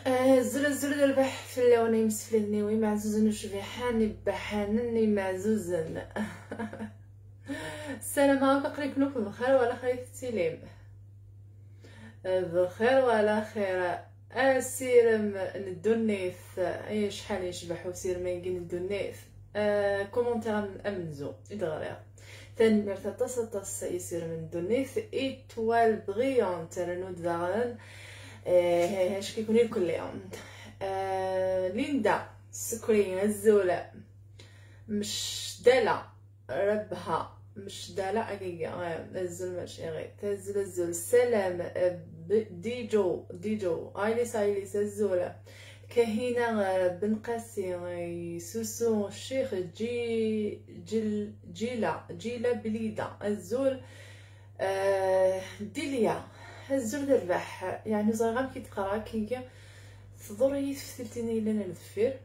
الزلزل البح في اللوني مسفلني وي معزوزن وشبيحاني بحانني معزوزن. السلام عليكم، قريكم بخير ولا خير التليم بخير ولا خير. سيرم ندونيث اي شحال يشبحو سير ما يجي ندونيث. كومونتير امنزو ادغريا ثاني مرتا تص يصير من ندونيث ايتوال بغيون ترنود دغرن. هاش كيكون كل يوم. ليندا سكرين الزولة مش دالا ربها مش دالا أجيجا الزول ماشي غير تزل الزول سلام ديجو ايليس الزولة كهينة بن قاسي سوسو الشيخ جيلا بليدا الزول ديليا الزول الربح يعني صغيرة كي تقرا كي تضري في ثلثين لنا الذفير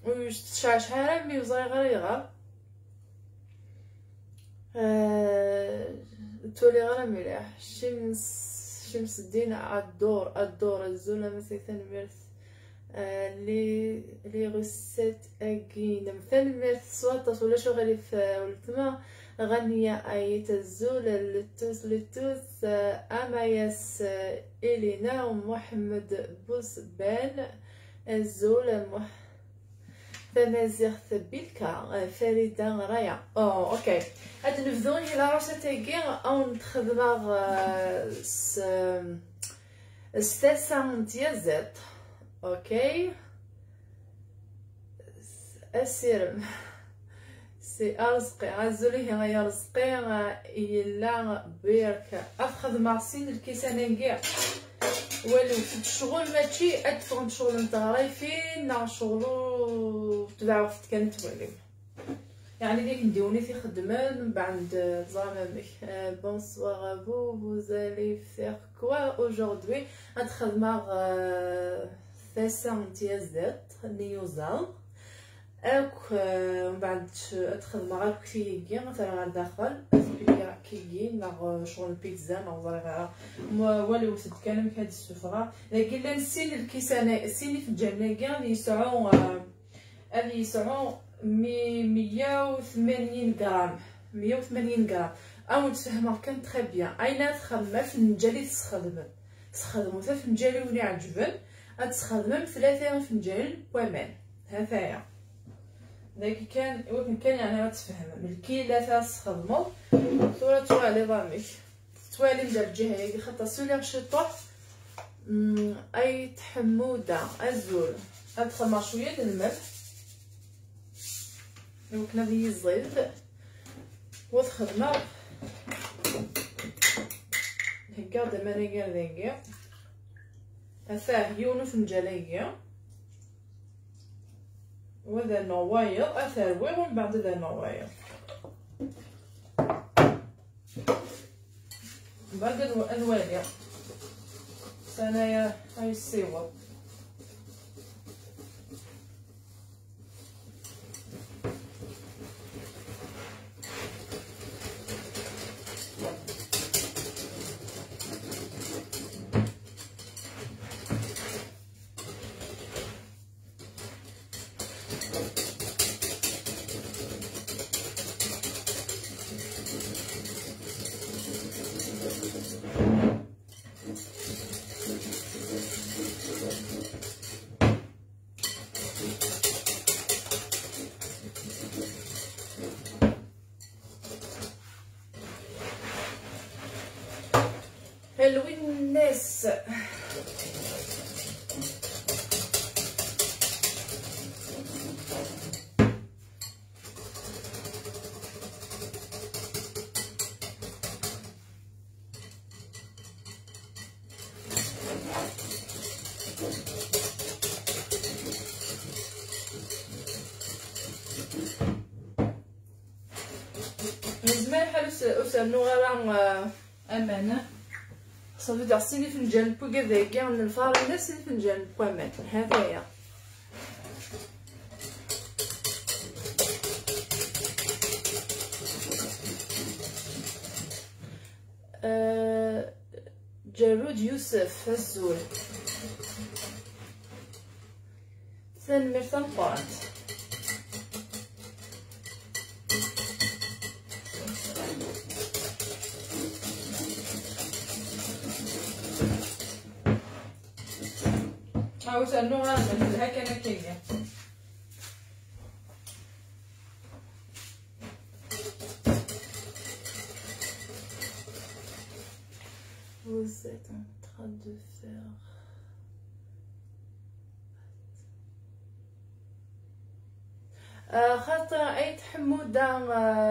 ويشتشع شحال مي صغيرة يغار تولي غير مليح. شمس الدين الدور الزولة مثلا مرث لي غسات اكينا مثلا مرث سواطة ولا شو غالي في ولتما غنية ايت الزولة لتوس اماياس الينا ومحمد بوسبان الزولة فمازيغ ثبيلكا فريدة رايا. اوكي هاد نبدون الى راسا تاكي او نتخدماغ ستاسا ديازات. اوكي اسيرم سي ارزقي عزولي هي رزقي يلا بيرك افخذ مع سين الكيسانينكيا ولو في الشغل ماشي ادفون شغل نتغراي فين نا شغلو تبع وقت كانت تولي يعني ليك نديوني في خدمه من بعد زعما بونسوار ابو فوزالي فيغ كوا اوجوردي نتخدماغ فاسان ديازات نيوزال اك من بعد تخدماغ الكتيكي مثلا على داخل اسبيا كيجي ناغ شغل بيتزا ناغ زريغا والو سد كان هاد السفره لكن لا نسين الكيسانه السيني في الجنه كاع اللي يسعو 180 غرام 180 غرام او نتفهمها كان تري بيان اين تخدم فنجالي تخدمو حتى فنجالي ولي عجبن تخدم 3 فنجال بوامان هذايا داك كان يعني غتفهم بالكيله تاع تخدمو صوره توالي ضامي توالي ندير الجهه هي خاطر سولي شطوح اي تحموده الزول ادخل شويه الملح وكنا في الزيت وتخدمه هكا دماني كاع ذاكيا افاه يونو فنجاليه وذا نوايا اثروي ومن بعد ذا نوايا بعد الواليا سنايا هاي السيوط حلوين الناس. زمان حلوس أسألنو غير أمانة صافي تاع سيني فنجان بو كذاكيا من الفارينة سيني فنجان بوامان هذايا جارود يوسف الزول ثاني مرتان قرنت عاوز انو غنمثل هكا انا كاينه Vous êtes en train de faire خاطر عيد حمودة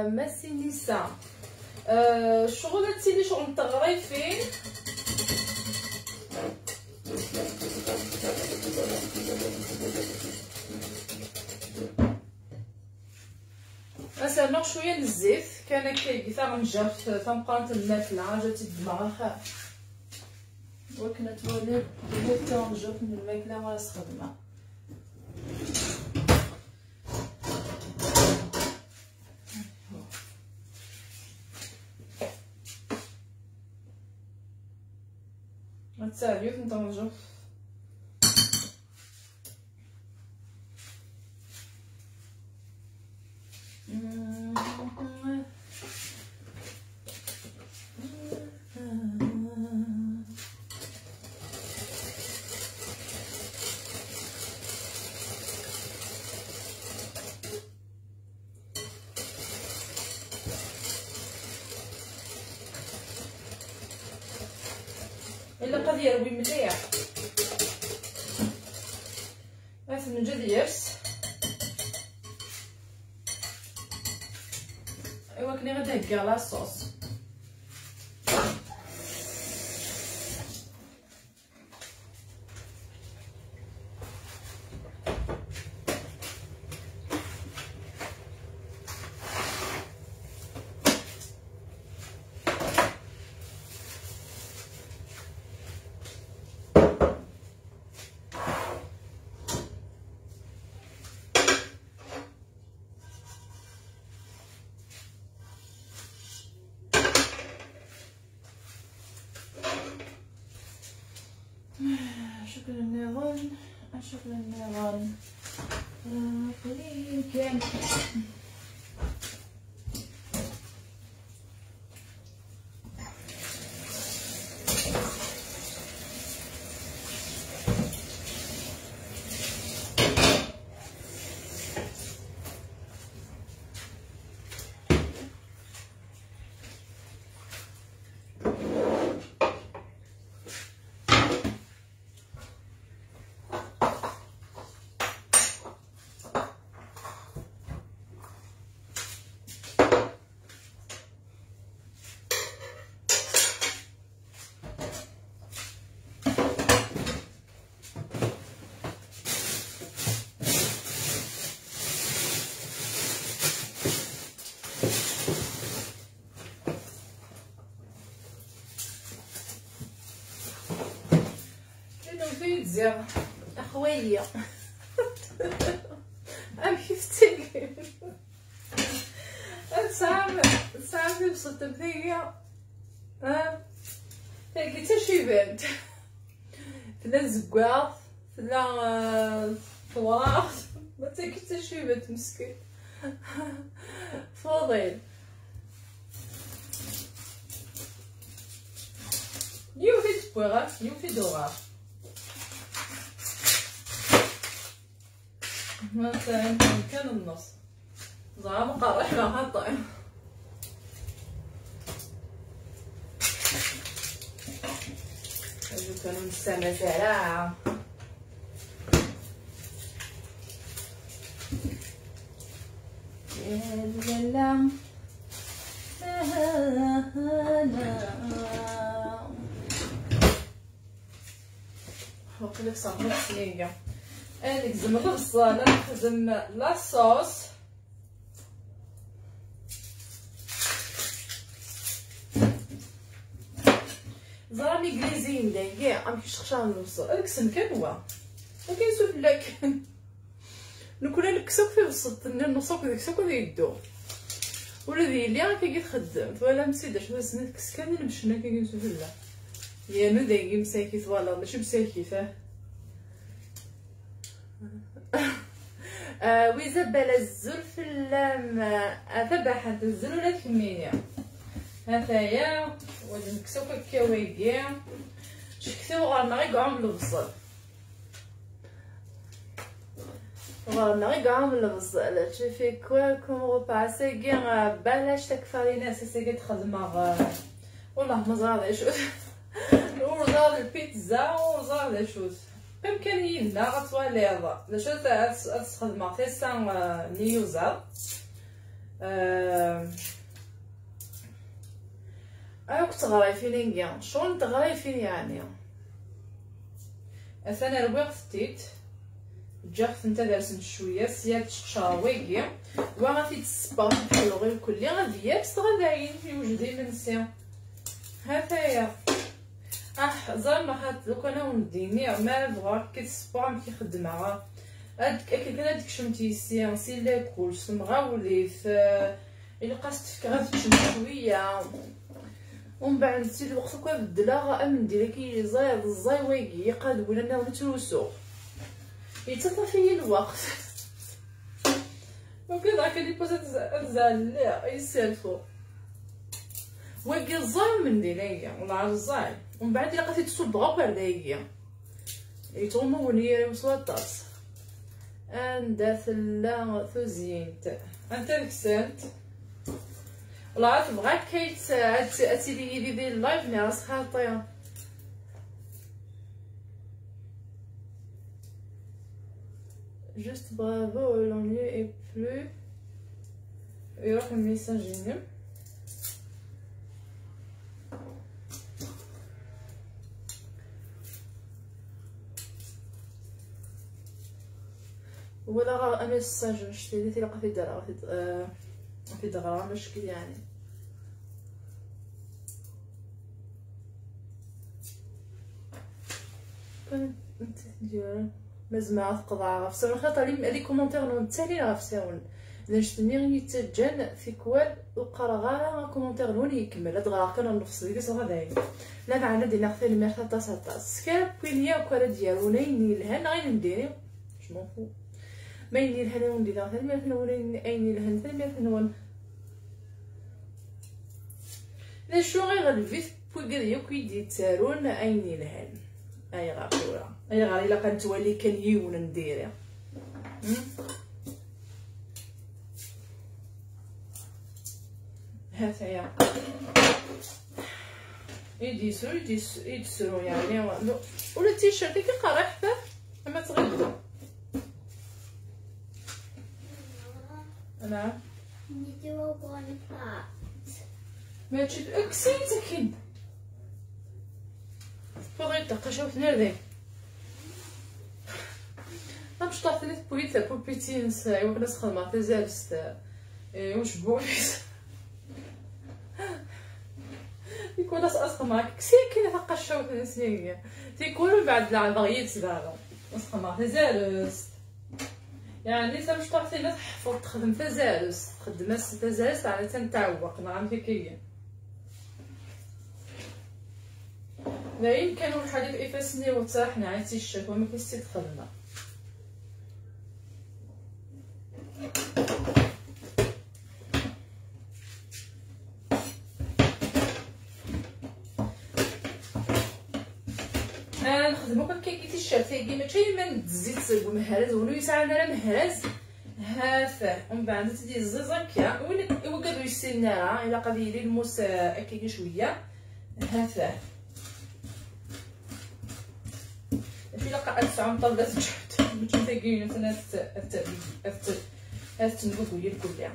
ماسي نساء الشغل تسيلي شغل تغريفين مثلا شويه الزيت كان كيجي غنجرت تنقرنت الماكله جات الدماغ خاف وكنا تولي بغيت تنجرت من الماكله غير خدمه غتساليو نتنجر الا قد يروي مليح بس من جد يرس ايوا كني غادي هكا لاصوص شكل النيران شكل النيران قليل كان زير اخويا ام كيفتي صعب بصوت بثية هيك حتى شي بارد فلا زكواط فلا ثوار ما تاكل حتى شي بارد مسكين فاضل يوفي تبوغات يوفي دوغات مثلا كان النص زعما قرح ما حطه هذو كانوا نسا زرع لا وقلك صافي سنيقه انا نخدم البصله نخدم لاصوص زراني كليزين كاع عم كيشخشان البصل الكسن كان هو وكينسوف لك نكون نكسوك في الوسط نصوك ديك السوق يدو ولا ديالي راه كي تخدم ولا مسيداش بس نكس كامل مشنا كينسوف لا يا نو دايما مساكيت ولا ماشي مساكيت ويزبل الزر في اللام ذبحت الزر ولا تكمينيا هذايا ولي نكسو كاكاويكي شكتو غارنا غير كاع من البصل غارنا غير كاع من البصل تشوفي كوالكم غوباسي كاع بلاش تكفارينا سيسي تخدمها والله ما زرعش ورزا البيتزا ورزا لاشوت بامكانياتنا غتواليض لاش تخدمها في سان نيوزا كنت غرايفين كاع شغل تغرايفين يعني انا ربيت فتيت جاخت نتا دارسن شويه سياد تشاويكي وغادي تسبا في الغير كلي غادي يابس غداين يوجدي منسي هذايا زعما هاد لو كان ونديني ما بغا كيتسبا كيخدمها هاد ديك شمتي سيانسي لا كل سمغاولي في الا قاست فيك غادي تشم شويه ومن بعد نسيت الوقت كنبدلها ندير كي زايد الزايويكي قاد ولا نتروسو يتصافي الوقت وكذا كلي بوزات زال لا يسالفو واكي الزاي من دينيا ولا الزاي ومن بعد الا لقيتي تصب غا بردايا يتومو ونيري وصوطاس اندات لا ثوزينت انت كسنت ولا عاد بغاك كيت اتيلي ديال اللايف ناس خاطيه juste bravo l'ennui est plus يروح الميساج ينم ولا غا ميساج شتي ديتي لقى في دار في دغرا مشكل يعني كنت ديال مزما تقضى غف سون خاطر لي كومونتير نون تالي غف ساون اذا شتني يتجن في كوال وقرا كومونتير نون يكمل دغرا كان نفصل لي صغا داي لا معنا دينا خفي الميرتا تاع سكاب بينيا وكرا ديالو نيني لهنا غير نديري شنو ما يني لهنا ونديرها حتى الميرتا نون ايني لهنا حتى الميرتا نون لا شو غير الفيت بوغريو كيدي تارون ايني لهنا اي غافوره اي غير الا كانت تولي كنيون نديرها هاتايا يدسرو يعني ولا التيشيرت كي قرا حتى اما تغدو انا نديرو بونطات ماشي اكسيت كين بغي تقشاو تنردي باش طاحت بويت بوبيتين ساي وكناس خدمه تزالست واش بويس يكون اسخن معاك كسي كاين تقشاو سنيه تيكونوا بعد البغيت دابا اسخن معاك تزالست يعني لسه مش طاحتي لا تحفظ تخدم تزالست تخدم تزالست على تنتعوق نعم فيكيه لا يمكن الحديث إفاسني وتاحنا عيتي الشكوى ما كيستي تخدمها نخدمو كي تيشيرتي كيما ماشي تزيد مهرز ولو يساعدنا على مهرز هافاه ومن بعد تدي الزيزه كيا وين وكادو يسينا الا قد يدير الموس هكاكي شويه هافاه في لقاء الساعه طلبت جهد متفقين تنقول لي الكل يعني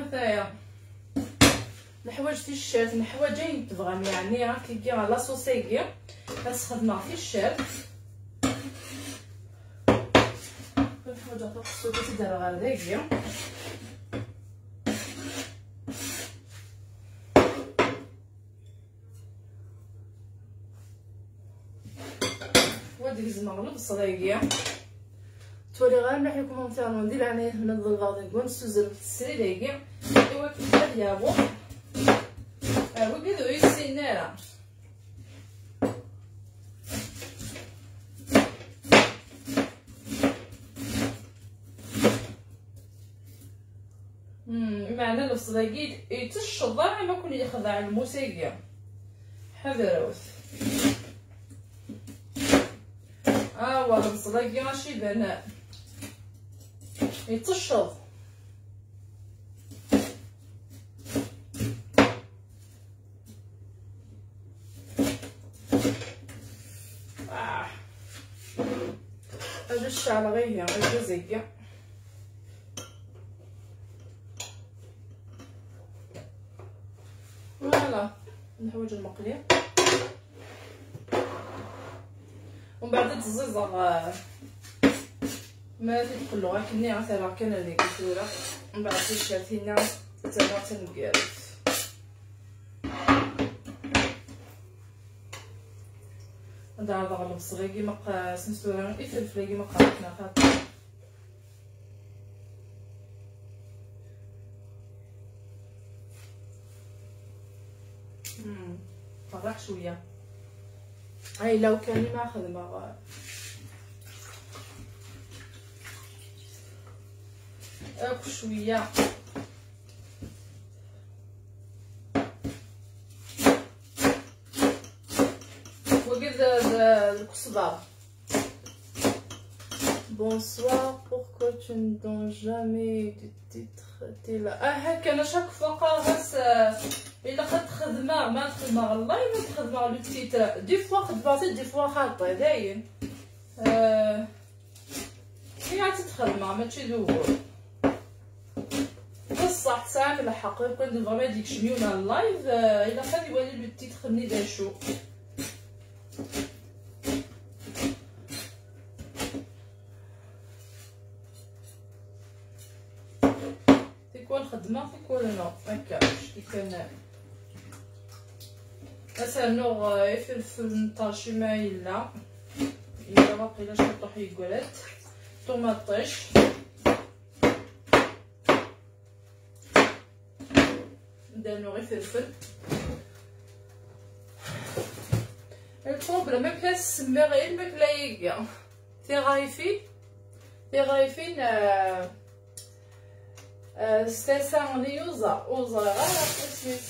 هذايا الحوايج في الشات الحوايج يتبغم يعني راكي كي على لاصوصيكي غنستخدمها في الشات الحوايج خصو تدار غير داكيا وديك الزمغلوب الصدايقيه تولي غير مليح الكومونتير ندير عليه من الضلفه نكون سوزر التسري دايقيه ايوا كيف ديالو وكذا يسينارا معنى الصدايقي يتشضر ما كون يخضع الموسيقى حذروت والله الصدايقي ماشي يبان يتشض هذا الشعر غير الجزية فوالا الحوايج المقليه ومن بعد الزيزه ما تدخلو غير كني عا كان اللي قلتولا من بعد شاتينا تما تنقالت ندار ضغط الصغيري ما سنسورا الفلفل ما قراتنا خاطر طرح شويه هاي لو كان ما خدمه اكل شويه وقد الكسبه. Bonsoir, pourquoi tu ne donnes jamais du titre? T'es là. هكا انا شاك فوق غاس الا خدمه ما تخدمه الله ما تخدمه لو تيتر دي فوا خدمه دي فوا خاطئه داين هي تتخدمه ماشي دوغور بصح سامي الحق كون فريمون ديك شميونا اللايف الا خد يولي لو تيتر مني داشو الخدمه فيك ولا نو هكا كي كان مثلا نوغ فلفل مطاشي مايله الا واقيلا شطو حيقولات طوماطيش نديرو غير فلفل البروبليم ما بلا تسمي غير الماكله هي تي غايفين ستاسان لي يوزا غير اسميت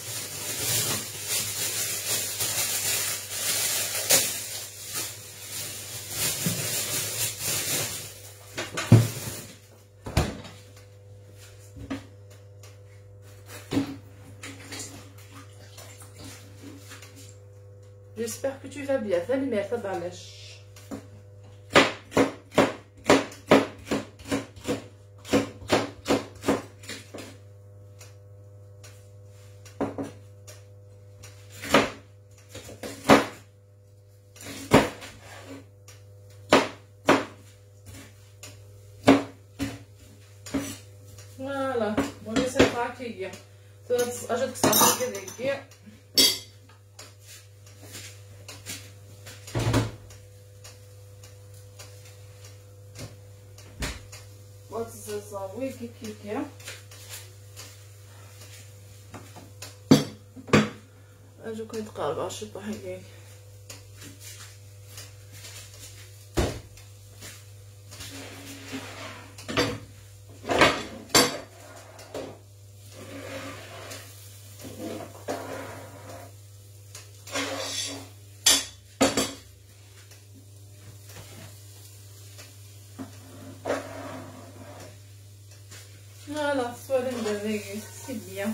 J'espère que tu vas bien. Fais les mères, t'abalash. Voilà, on essaie de faire aqui. Tu ajoutes ça aqui. وتزوي كيكي اجو كنت قاربه شطه هيك Voilà, soit une de c'est bien.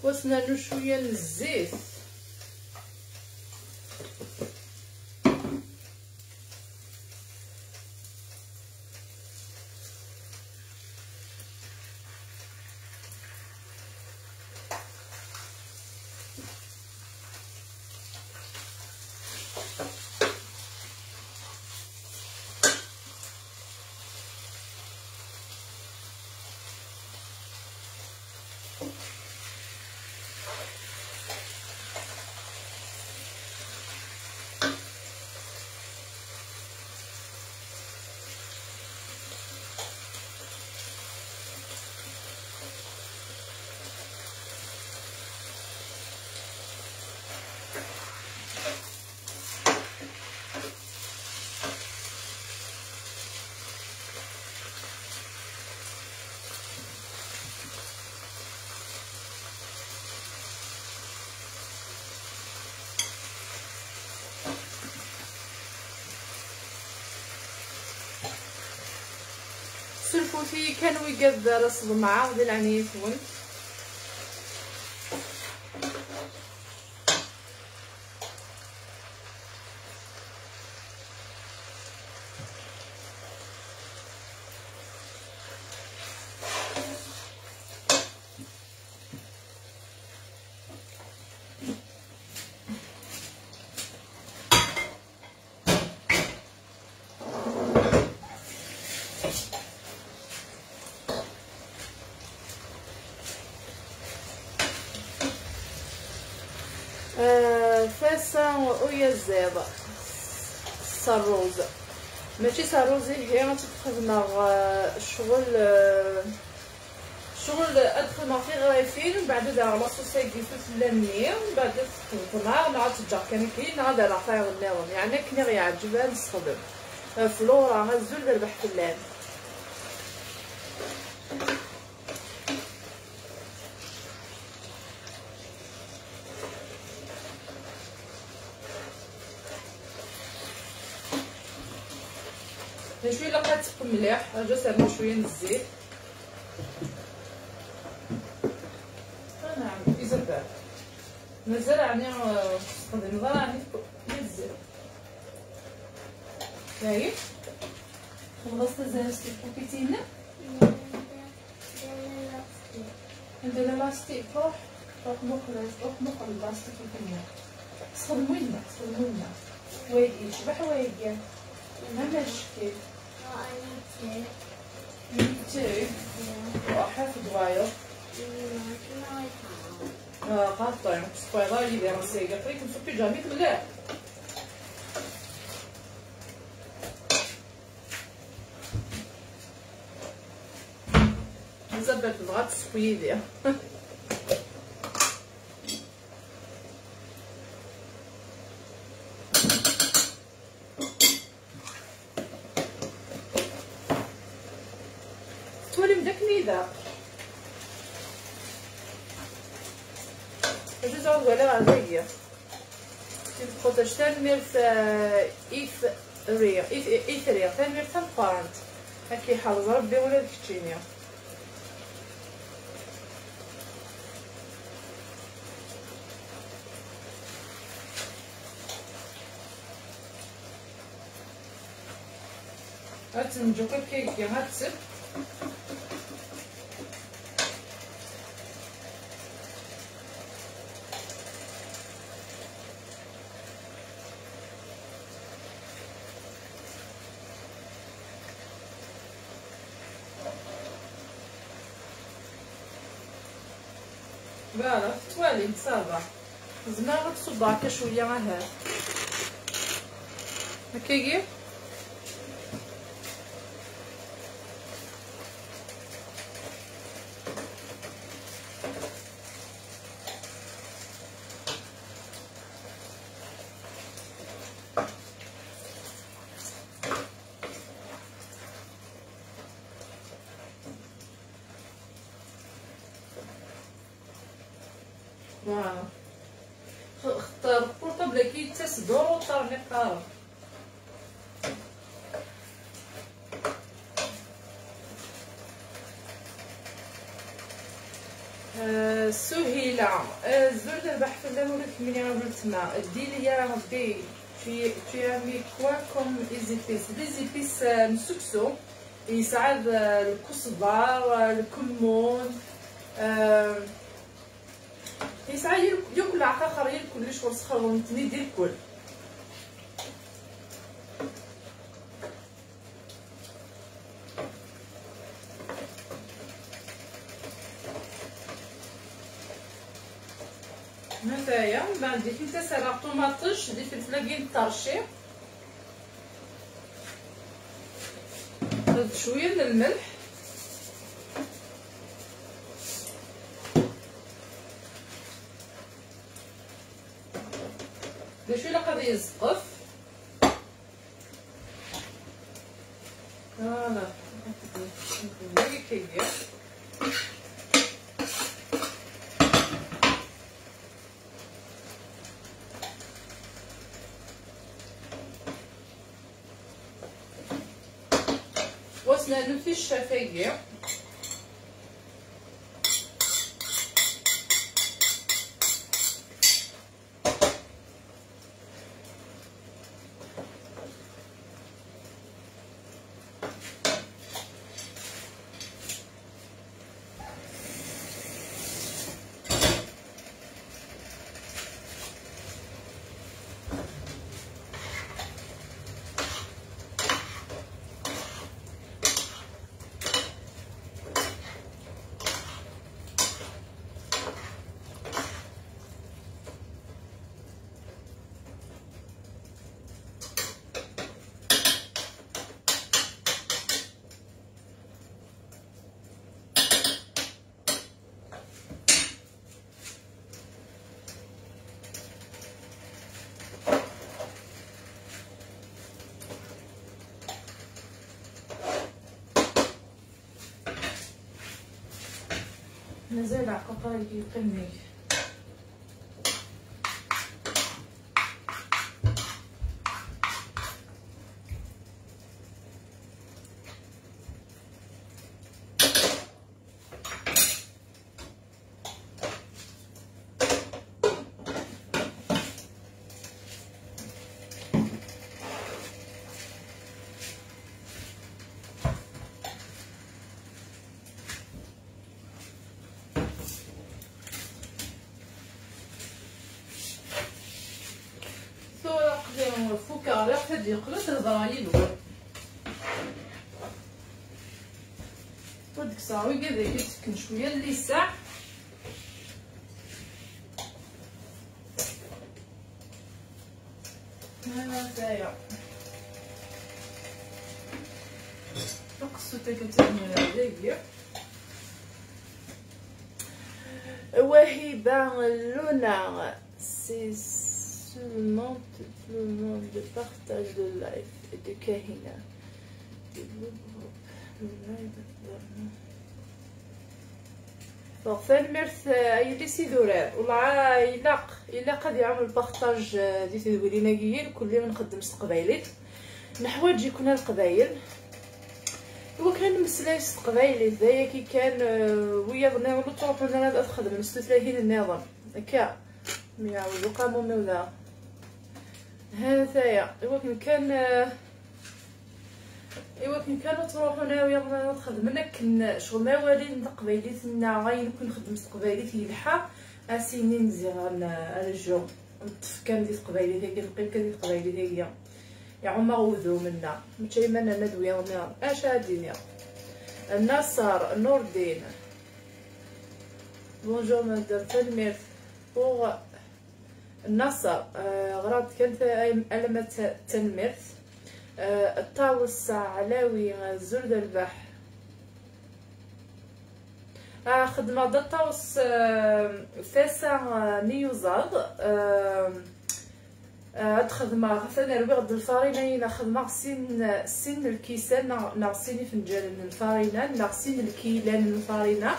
وصلنا له شويه الزيت سلفوتي كانوا يقدر الصدمعة ديال عنيتون. فاسا ويا الزيض الصاروز ماشي صاروزي هي ما تخدم شغل ادخل في غريفين ومن بعد دار لاصوص كيفوت لامنيه ومن بعد تخدمها نعاد تجار كان كاين نعاد راه فايغ النظام يعني كني غيعجبها نستخدم فلورا غزول ربح في اللام. شويه لقات تقم مليح رجع سالنا شويه من الزيت. نعم يزبر مازال يعني نستخدم غير يعني الزيت هاي خلصت زازتي كوبيتينا ندير لاستيك روح نخرج لاستيك الكمية تستخدمو لنا وايد يشبح وايد ما مشكل. Me too. Well, half a while. قاطع سبايرال اللي راه سايقه فريك نصبي جاميك مليح. نزبط بغات السبيدي. تولي مدكني ذا جوج ولا غاديه تبقى تشتمل في إثريا تنمر تنقارنت هكي حافظ ربي ولا الكتشينيا. هاتنجو كيكي هاتسب فوالا توالي صافا زعما غتصب هكا شويه غير هكاكي اختار البورطابل كي تسدور وطار لي قارب سهيلة الزول ربح في اللام ولا كملي غير تما ديري يا ربي tu as mis quoi comme les épices مسكسو يساعد الكزبر الكمون يساعد ياكل عقاقر ياكل ليش وسخر ونتني دير الكل هنايا من بعد ديت نتا سرق طوماطيش ديت الفلاكين طرشي درت شويه من الملح باش الا قادر يزقف فوالا هكا كيدير واسنا نمشي الشفاية مازال عقاقة يقلني فوكا على حد يقلص تهضر يلوى وديك الساعة وي كذا يتسكن شوية اللي ساع هنايا نقصو تكتبني هذايا وهبة لونا سي seulement le monde de partage de life et de Kahina. فالمرث يلي سيدورار والله إلا قد يعمل بارطاج دي تدويريناكيين كل ما نخدم استقبايليت نحواج يكون القبايل هو كان مسلاش استقبايلي ذايا كي كان ويا ظنا ولو تروح انا نخدم مستثلاهين النظام هكا ميعاودو قاموا مولا هذايا ايوا كانوا تروحوا ناوية نخدم كن شغل ما والين قبايليتنا غاين كون نخدم استقبايليت يلحق اسينين زيغان الجو نتفكر ديال قبايلي هي القيمه ديال قبايلي هي يا عما غوذو منا ماشي مانا ندوي ونا اش هادينيا النصر نور الدين بونجور مدام تلميذ بوغ النصر غرات كانت علامة تنمير الطاوس علاوي زرد البحر خدمة دا الطاوس فاسا نيوزاد هاد خدمة غفنا روي غد الفارينة خدمة سن الكيسان نغسيني فنجان الفارينة نغسين الكيلان الفارينة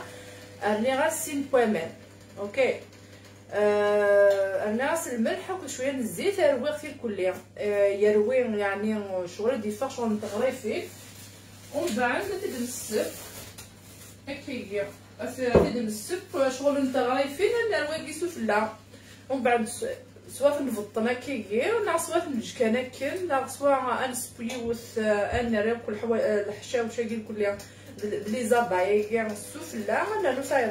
اللي غاسين بوامان اوكي الناس الملح وكل شويه من الزيت يروي في الكليه يروي يعني شغل ديفا شغل تغري فيه ومن بعد تدم السب هكايا تدم السب شغل تغري فيه نروي كيسو فلا ومن بعد سواء في الفطنه كيغير ولا سواء في الجكانه كين لا سواء انسبيوث ان راه كل الحشا وشاكل كلها لي زابايا السفله ولا لو صاير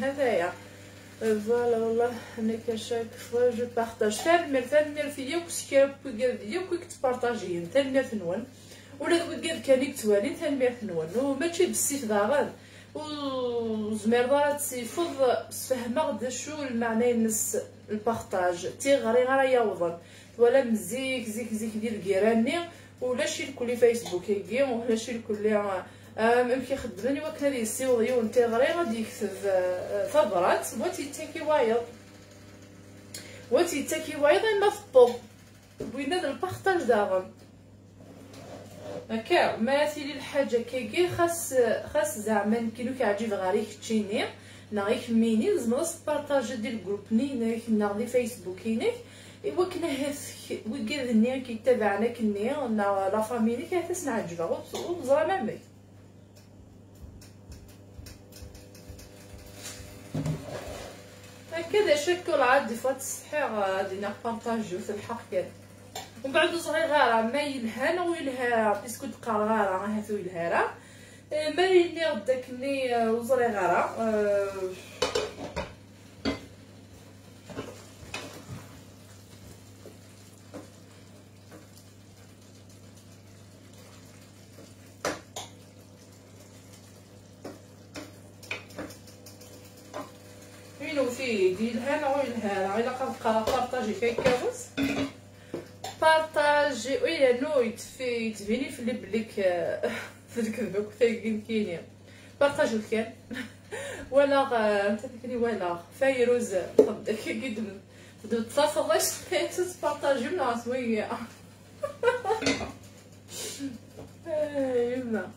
هذايا فوالا والله انا كشاك فوا جو بارطاج تنمر فيا وكسكاب ديالي وكيك تبارطاجيين تنمر نون ولا دوك كان كانيك توالين تنمر نون وماشي بالسيف داغان و وزمير دارت سيفض سفهمغ د شو المعنى نس البارطاج تيغري غير يوضن ولا مزيك زيك ديال كيراني ولا شي الكل فيسبوك يجي ولا شي الكل ممكن خدمني وكنا دي السيوضي ونتيغري غادي يكتب فبرات وتيتاكي وايض ما فطب بغينا هذا البارطاج داغم هكا ماثلي الحاجه كيجي خاص زعما كيلو كيعجب غاريك تشيني ناغيك ميني لازم تبارطاجي ديال الجروب ني ناغدي فيسبوك كينك ايوا كنا هاث وكير النيا كيتابعنا كنيا لا فاميلي كيهتس نعجبها وزرا مامي هكذا شكل عاد دي فات الصحيح غادي نبارطاجيو في الحق كان ومن بعد صغيره ما يلهانا ويلها بيسكو تقال غاره هاثو يلهارا ما يلي غداك ني وصغيره وينو في ديال هنا ويلها الا كنبقى بارطاجي فيه كابوس بارطاجي ويا نويت في تبيني في اللي بليك في الكذوك تايقين كاينين بارطاجو كان ولا انت تكني ولا فيروز قدك قدم تدو تصافغش تبارطاجي مع سويه يما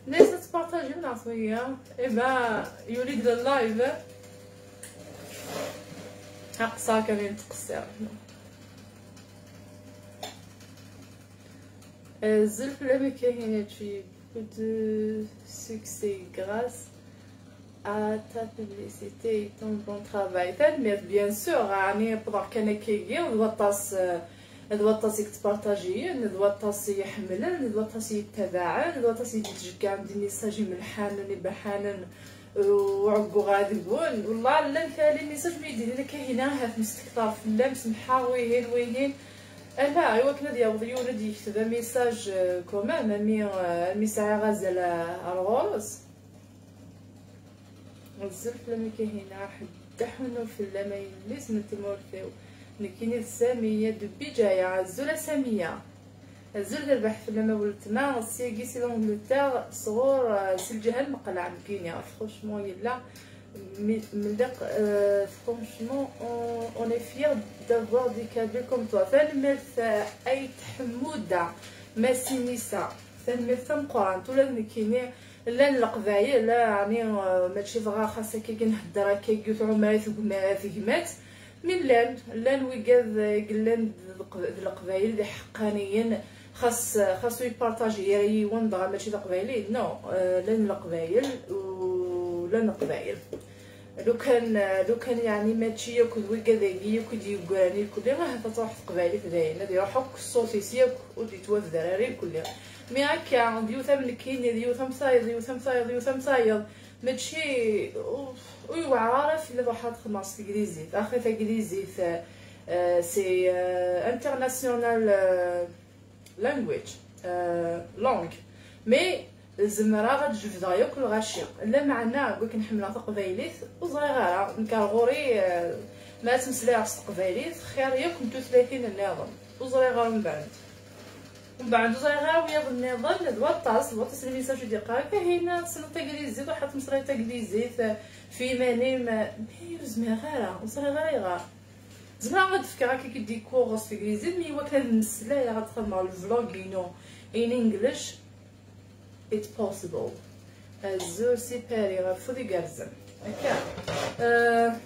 ليش تبارطاجي مع سويه ايما يوليد اللايف اقصى كمان تقصر الزلف لما كاينه في de succès grâce à ta publicité et ton bon travail mais bien sûr راني بضع كان كيجي دوطاس تبارطاجي دوطاس يحمل دوطاس يتبع دوطاس يتشجع عندي ميساج من حنان بحنان وعقو غادي نقول والله لا نخلي ميساج بيدي لك هنا هاف مستكثر في اللمس محاويين وينين لا ايوا كنا ديال ولدي يكتب ميساج كومان ميساج غزال الغوص الزلف لما كاينه حد حنو في اللمايل ليس من تمورثيو نكيني ساميه دبي جايه الزوله ساميه الزول ديال البحث لما ولتنا سي سي لونجلتير صغور سي الجهل مقلع مكينيا فرونشمون يلا من داك فرونشمون اون اي فيير دافوار دي كادو كوم توا فالمرث اي حموده ما سينيسا فالمرث مقران ولا نكيني لا القبايل لا يعني ماشي فغا خاصك كي نهضر كي عمرات وكمات من لان ويقاد قلان القبايل دي حقانيين خاصو يبارطاجي يوان دغا ماشي القبايلي نو لان القبايل ولا القبايل لو كان يعني ماشي ياكل ويقاداكي ياكل يقراني كل راه تروح قبايلي فداينا ديال حك الصوصيسيا ودي توف دراري كلها مي هكا ديو ثمن كاين ديو ثمصايد ماشي ويعرف الا واحد خماس انجليزي اخي تا انجليزي سي انترناسيونال لانجويج لونغ مي زمرا غتجبد ياكل غاشي لا معنى قلت نحملها تقبايليت وصغيره نكالغوري ما تمسلاش تقبايليت خير ياك نتو 30 النظام وصغيره من بعد صغيره ويا النظام دوطاس الميساج ديالها كاينه سنطه انجليزي واحد مصريطه انجليزي في ماني زميره صغيره زعما غتفكر هكا كيدي كورس في انجليزي مي هو كان المسلا غتدخل مع الفلوغ in English it's possible الزور سيباري غفودي كارزن هكا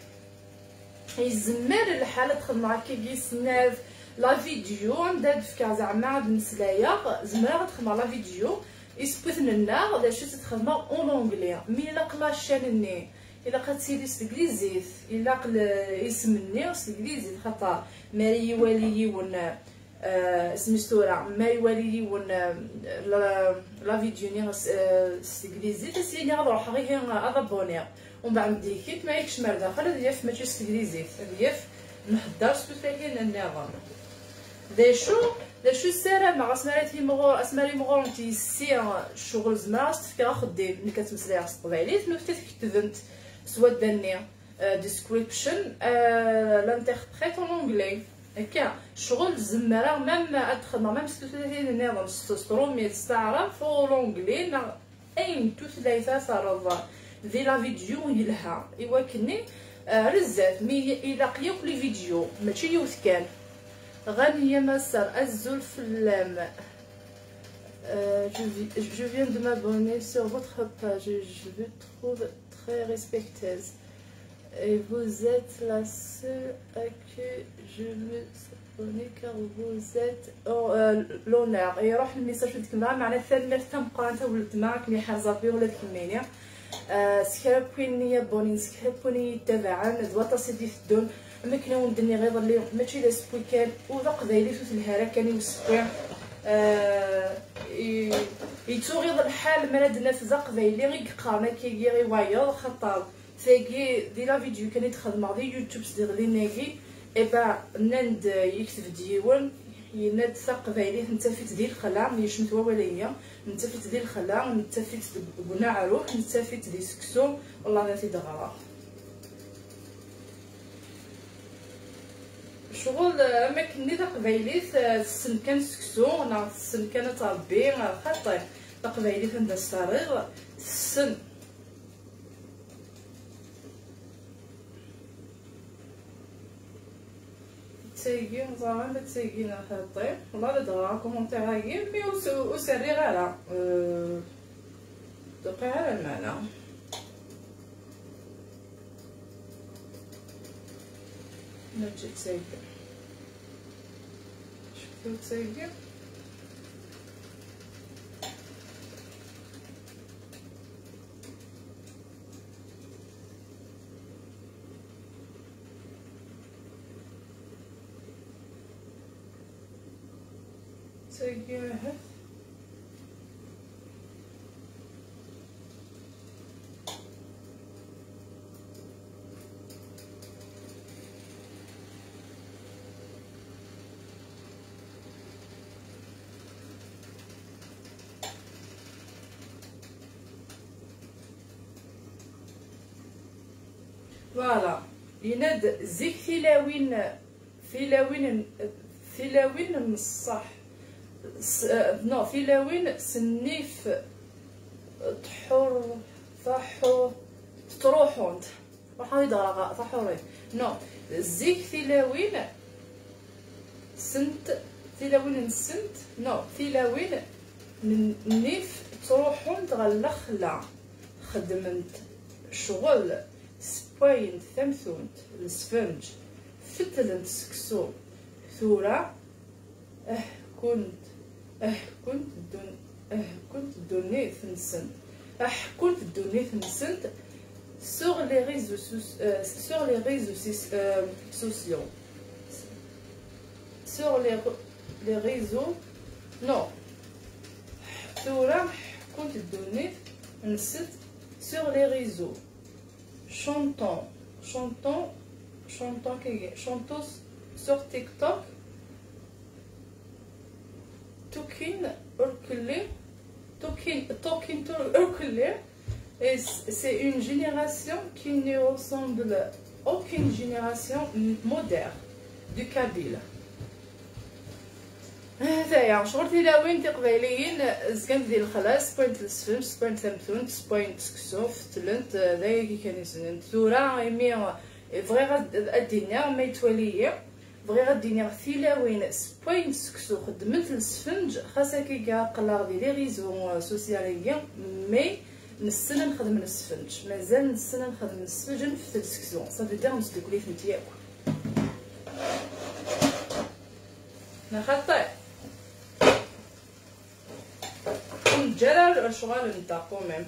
يزمر الحاله تدخل مع كي سناف لا فيديو عندها تفكر زعما هاد المسلايه زعما غتدخل مع لا فيديو يسبوثن لنا ولا شي تخدمها اون اونغلي مي لا قلاشانني الا قاتيلي سليزيت الا قل اسمني سليزيت خاطر ماري والي ون سميتورا ماري والي ون لا فيديو ني سليزيت سيني غنروح غير ابوني ومن بعد ديكيت ما يكش مردا خلا ديال ماشي سليزيت ديال نحضر سبيت كاين النظام داشو السلام مع اسماريتي مغور اسماري مغور انت سي الشغل زمراس تفكر خدي ملي كتمسلي على التقبايليت ملي كتبت سوا داني ديسكريبشن لانتربريت اون اونغلي هكا شغل زمرا ميم ادخل ميم ستوثلاثين نظام سترومي تستعرف او لونغلي اين توثلاثه صار ذي لا فيديو يلها ايوا كني رزات مي الى قيوك لي فيديو ماشي يوث كان غنية مسار الزلف اللام. Je viens de m'abonner sur votre page, je vous trouve très respectueuse et vous êtes la seule à que je me abonne car vous êtes l'honneur. يروح الميساج في ديك المرة معناتها ثاني مرة تنبقى انت ولد معاك ملي حازه بي ولا تكميني سكرابويني بونين سكرابويني تبعا دوات سيدي في الدون ما كانوا ندني غير اللي ماشي لا سبوي كان وذا قبايلي توت الهرا كان يسبوي يتوغيض الحال مالدنا في ذا قبايلي غير قارنا كي غير وايض خطر ثاقي دي لا فيديو كان يتخدم غادي يوتيوب صديق لي ناكي ايبا نند يكتب ديوان يناد ثا قبايلي نتافيت ديال الخلا ملي شمت ولايه نتافيت ديال الخلا نتافيت بنا عروح نتافيت دي سكسو والله ذاتي دغرا شغل اماكن دا قبايليت السن كان سكسو انا السن كان طابي خاطر دا قبايليت عندها الصريغ السن تايقين زعما تايقين خاطر والله لا دغرا كومونتير هاكي مي وسري غير دقي على المعنى نجي تايقين شفتو تايقين تايقين هف فوالا يناد زيك فيلاوين نصح نو فيلاوين سنيف تروحون وحاولي دغرا طحوري نو زيك فيلاوين سنت فيلاوين نسنت نو فيلاوين نيف تروحون تغلا خلا خدمت شغل سباين ثمثونت السفنج فتلنت سكسو ثورة كنت دونيت نسنت كنت دونيت نسنت sur les réseaux sociaux sur les réseaux non ثورة كنت دونيت نسنت sur les réseaux chantons sur TikTok Talking Urkulé et c'est une génération qui ne ressemble à aucune génération moderne du Kabyle. هذايا شغل تلاوين تقبايليين زكان ديال الخلاص بوينت السفنج بوينت ثمثونت بوينت سكسوف تلنت هذايا كي كان يسنن ثورة ايمي فغي غاد الدنيا ما يتولي بغي غادي ثلاوين بوينت سكسو خدمت السفنج خاصها كي كاع قلا دي لي ريزو سوسياليين مي نستنى نخدم السفنج مازال نستنى نخدم السفنج نفتل السكسو صافي دير مسدكلي فهمتي ياك نا خطي نجرب الشغل نتا كوميم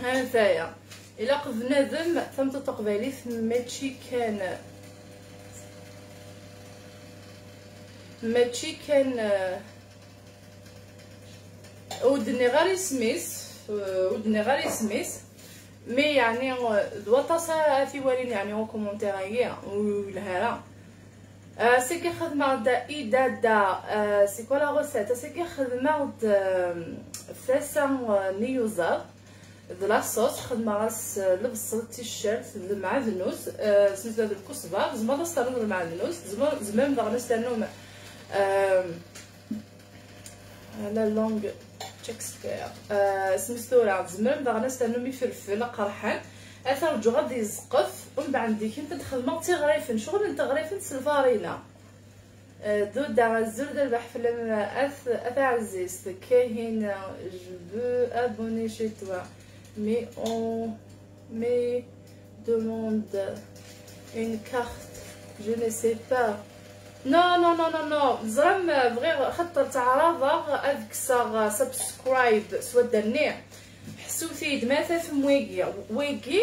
هانتايا الا بنادم فهمت تقبالي ماشي كان ماشي كان ودني غير سميس مي يعني دوطاسا في والين يعني او كومونتير والهرا سي كي خدمه دا ايدا دا سي كولا غوسيت سي كي خدمه فاسا نيوزا د لا صوص خدمه راس لبس التيشيرت المعدنوس سميتو هذا الكزبر زعما نستعملو المعدنوس زعما باغا نستعملو لا لونغ شكسبير سميتو راه زعما باغا نستعملو مفلفل قرحان اثر جو غادي يزقف ومن بعد ديك انت تخدمو تغريفن شغل تغريفن سلفارينا دودا الزرد البحفل اث عزيز كاين جو ابوني شي توا مي اون مي demande une carte je ne sais pas نو زرم بغي خطر تعرض اذكسر سبسكرايب سواد النيع حسو ثيد ماثا في ويكي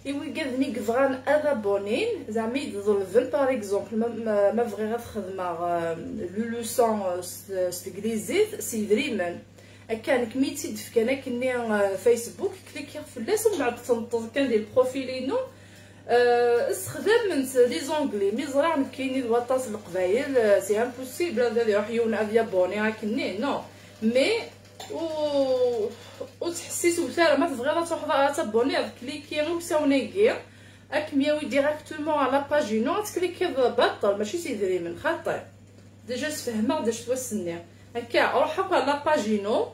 يويكذني كفغان ابونين زعما يظلفن باغ اكزومبل ما بغي غير خدمه لوسون ستغليزيت سي دريمن كان كميتي دفك انا كني فيسبوك كليكي فلاس ومن بعد تنطق كندير بروفيلينو استخدام من لي زونغلي مي زرا كاينين الوطاس القبايل سي امبوسيبل هذا يروح يون يابوني هاكني نو مي وتحسيس وثاره ما تبغي تروح تابوني كليكي وساونيكي اكمياوي ديريكتومون على باجينو تكليكي بطل ماشي سيدري من خاطر ديجا تفهمها وداش توسني هكا روح على باجينو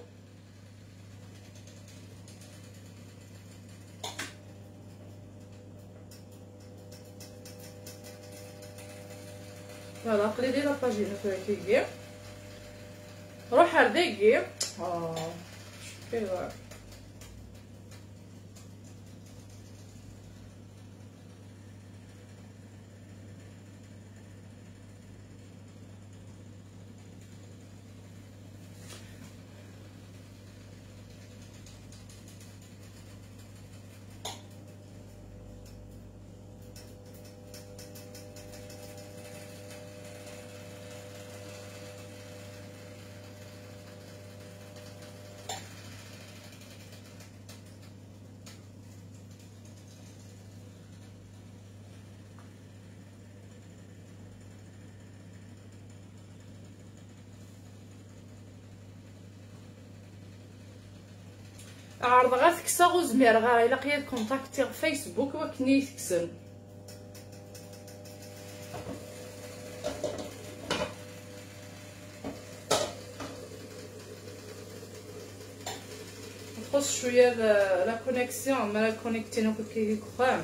فوالا قليلي لا باجينو كيكي روح هرديكي كيفاه عرض غير تكسا وزمير غير الا قياد كونتاكتي فيسبوك وكني تكسن نقص شويه لا كونيكسيون ما لا كونيكتينو كي كخام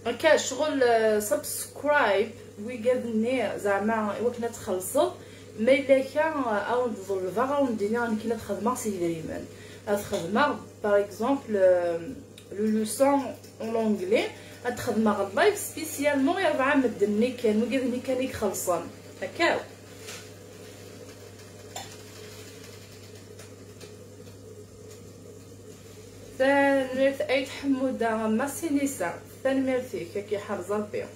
هكا شغل سبسكرايب ويقادني زعما وكنا تخلصوا ما الا كان او نظلفها او ندير انا كي تخدم سي دريمان تخدم باغ اكزومبل لو لوسون اون لونغلي تخدم اللايف سبيسيالمون 4 مدني كان وقادني كان يخلصن هكا ثاني ايت حموده ما سينيسا ثاني ميرثي كي حرزه بيه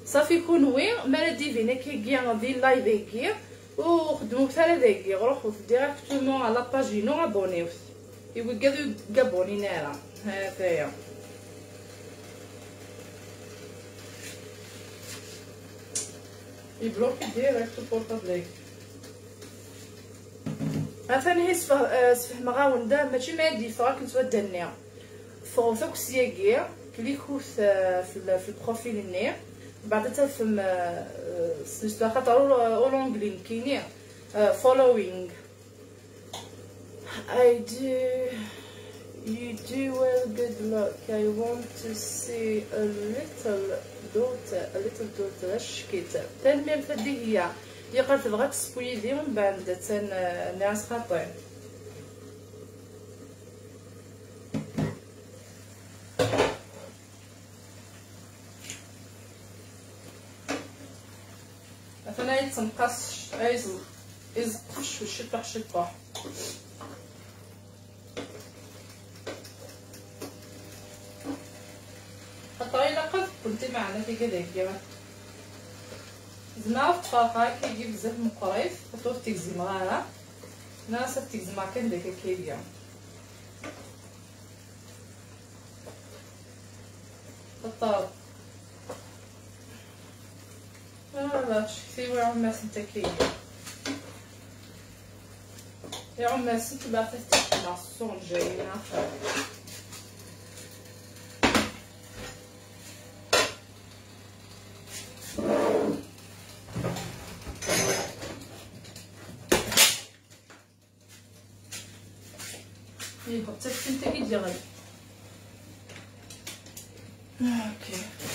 صافي يكون وين ما ديفينا كي دي لايف كي وخدموا حتى داكي روحوا ديريكتومون على باجينو ابونيو يوقادو كابوني نارا هذايا يبلوكي ديريكت بورطابلي عافاني سفح مغاون دا ماشي ما يدي فراك نتودا النيا فوق سياكي كليكوث في البروفيل النيا بعد تفهم سميتو خاطر اولونغلي كاينين following you do well, good luck. I want to see a little daughter شكيت تنمير فدي هي قالت بغات تسبويدي من بعد ناس خاطئ انا يتنقص يزقش وشطح كنتي معنا في كذا زعما الطاقه كيجي بزاف مقريف خطوط تيزم غاره ناس تيزم كان داك كيديا الطاب لا شتي عماس نتا كيديا يا عماس انت باغا تستمع الصون جاينا حتى انت كيدير غير اوكي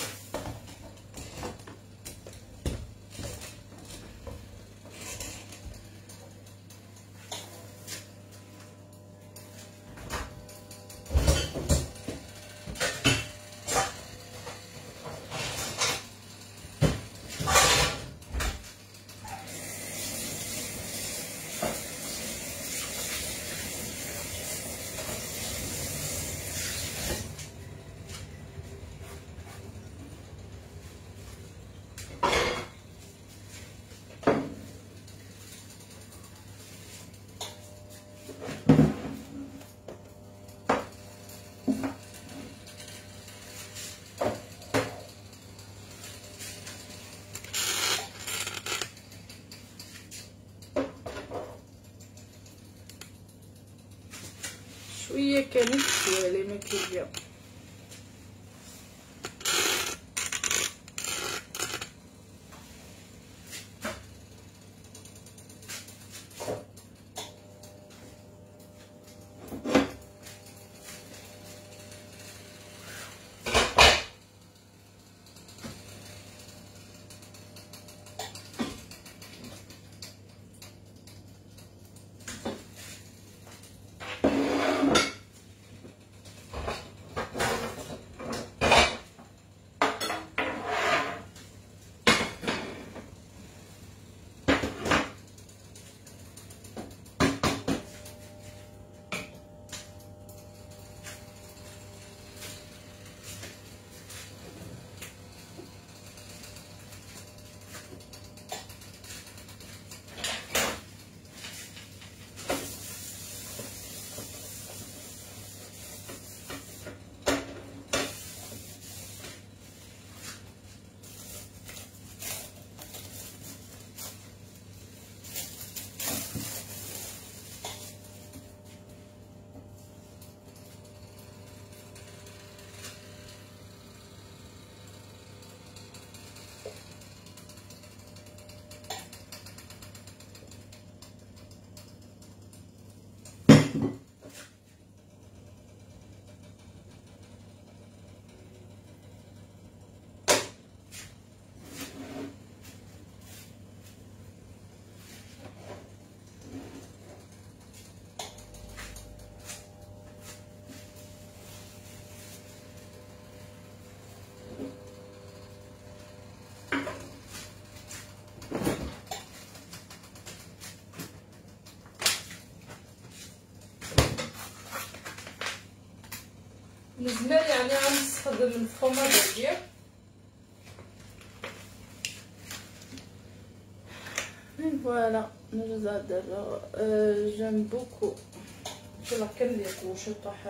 شويه كانت شويه ما كيدير نزمر يعني غنستخدم الفرماج ديال فوالا نرجع دابا جيم بوكو شوف كنليق واش طاح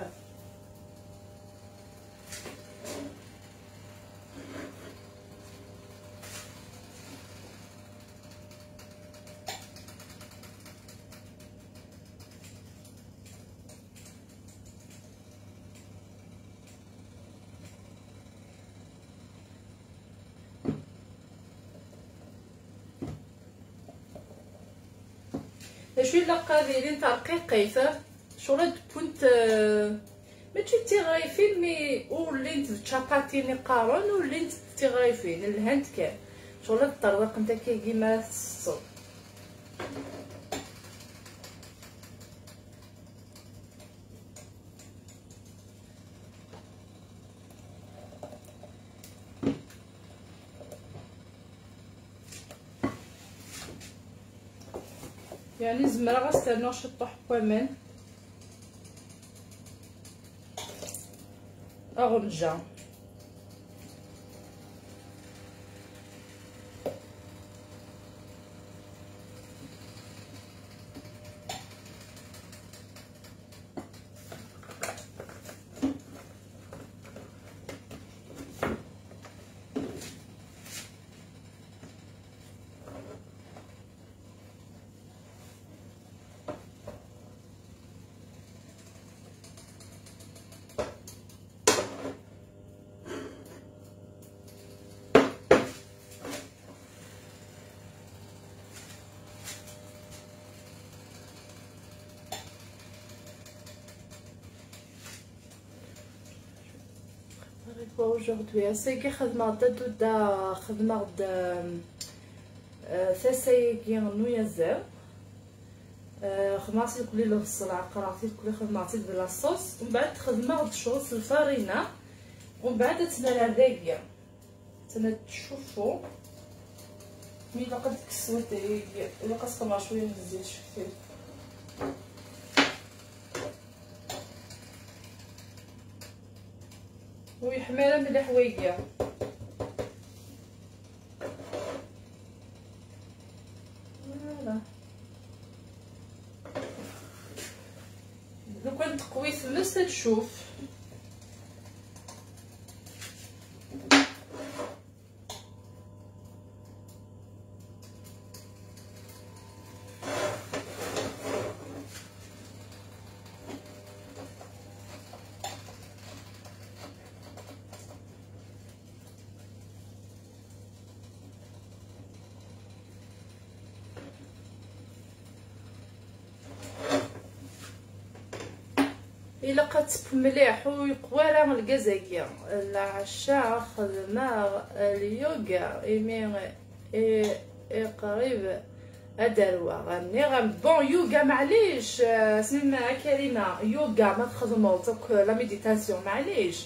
شويه قادرين ترقيقيت شغل كنت ماشي تيغايفين مي وليت تشاباتيني قارون وليت تيغايفين الهند كان شغل الطريق نتا كيما الصوت يعني زمرا غنستناو شطح كمان اغنجا fait quoi aujourd'hui? C'est خدمة دا خدمة ثاسايكي نويا زاو خدمتي كلي لغسل عقراتي كلي خدمتي بلا صوص ومن بعد خدمة شغل الفارينة ومن بعد تنال هذاكيا تشوفوا مي لقد كسوت الا قصقمها شويه من الزيت شفتي وي حماله من الحوايجه فوالا لو كان تقوي ثمس تشوف الا قات مليح ويقوى راه الكازاكيا العشاء خدمه اليوغا قريب ادروا غني بون يوغا معليش سمع كريمه يوغا ما تخدموا لا ميديتاسيون معليش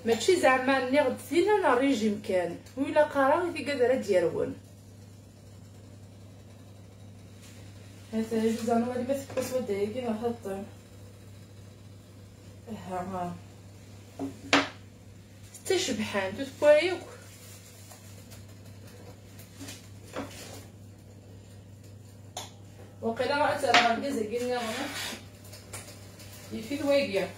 ماشي زعما ني غدينا لا ريجيم كان ولا قرا في قدره ديالون هذا جوج انا اللي ما تكبس ودايا كي نحط ها تشبحان تتبويوك وقيلا راه ترى كازاكينا يفيد وايقيا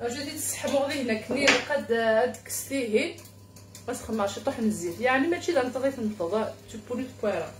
جاتي تسحب غادي هنا كني قد كستيه بس خماش يطيح من الزيت يعني ماشي دا نطغيت نطغى تبوني تبويرا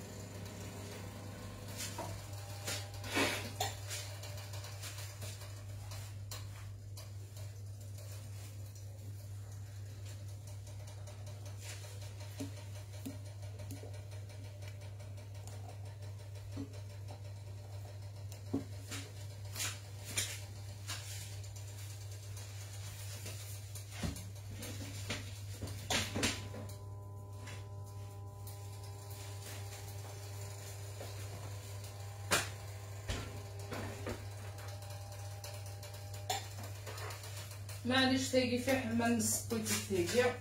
معليش تاقي فيه حمام السبويتي تاقي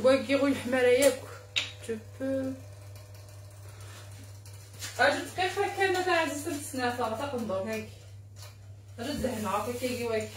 واكي غوي الحمارة ياك تبو اجي دقيقة كان تاع عزيزة السنافة تقندر هاكي رد هنا عافاك كيجي واكي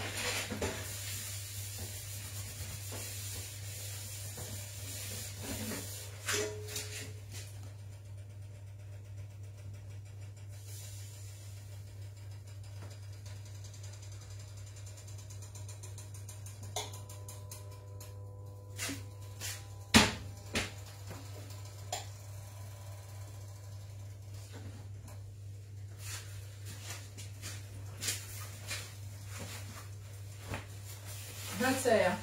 هانتايا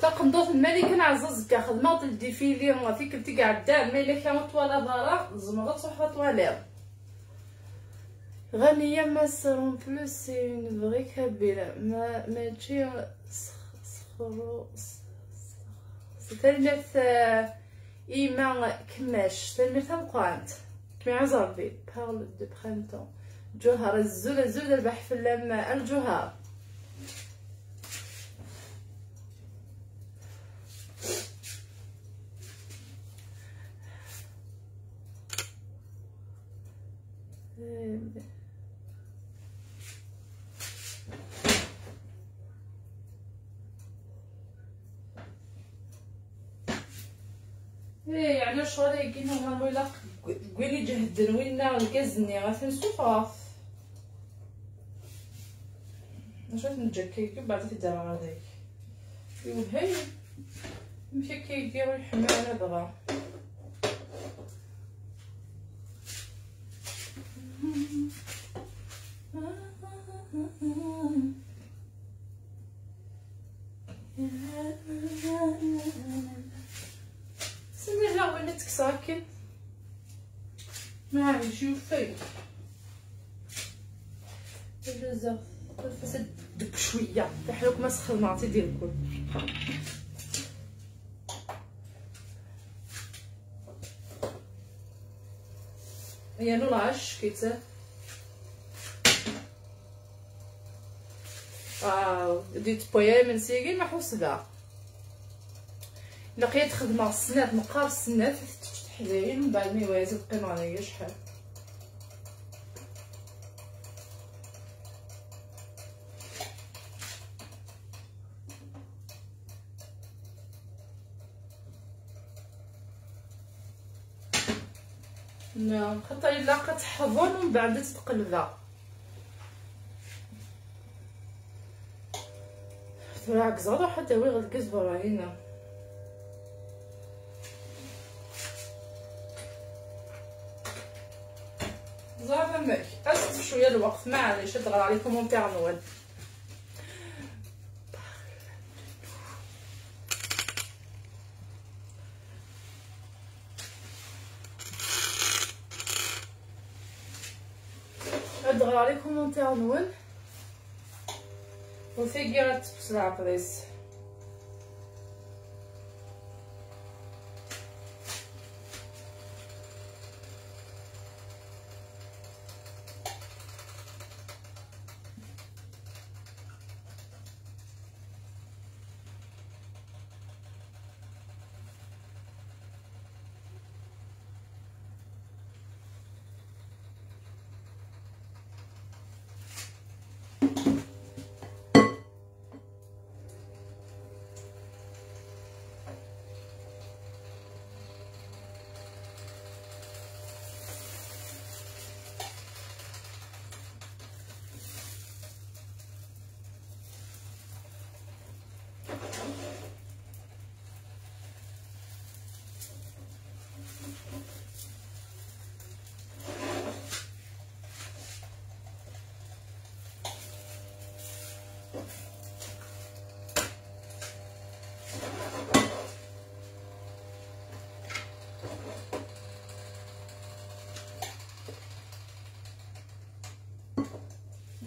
تقندوط الملكة نعزز كا خدمة الديفيلي غادي كنتي قاعدة ما الا كانت طوالا دارا زمرت صحة طوالير غنية ما سرون بلوس سي اون فري كبيرة ما ماشي صخرو تلمث إيما كماش تلمث مقانت كمي عز ربي بارل دو برينتون جوهر الزول البح في اللم الجوهر يعني الشغل يجينا هما ولا قولي جهدن وينا الكازني غتنسوفاف نشوف نجكيك بعد تدار هذاك يوهي مشى كيديروا الحمامه دغا سنرجع ولدك ساكن ما عارف شوفي بزاف الفساد دك شويه تحلوك ما سخدماتي ديالكم هي نولاش كيتسه ديت بويا من سيغي ما حوسدا لقيت خدمه السنات مقار السنات تحدايا من بعد ما يوازن القيمه عليا شحال نعم خاطر الا كتحضن ومن بعد تتقلبها راك زعما حتى وي غتكذب راهينا زعما ماك اسف شويه الوقت معليش تغير عليكم كومونتير نوال تغير عليكم كومونتير نوال وفيكيرات بسرعه بريس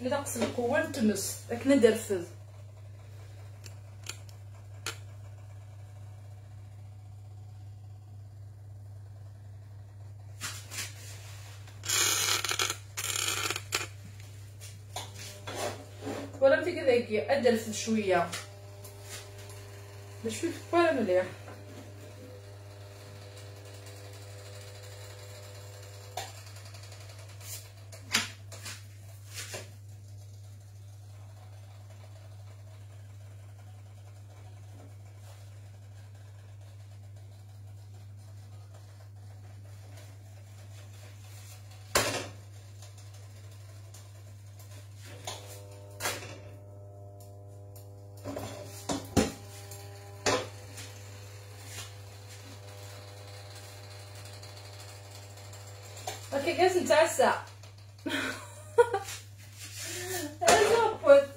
ملي نقص القوه نتمس داك ندرفد ولا في كذاك ادرفد شويه باش في الفوار مليح اوكي جالس نتعسى ازبط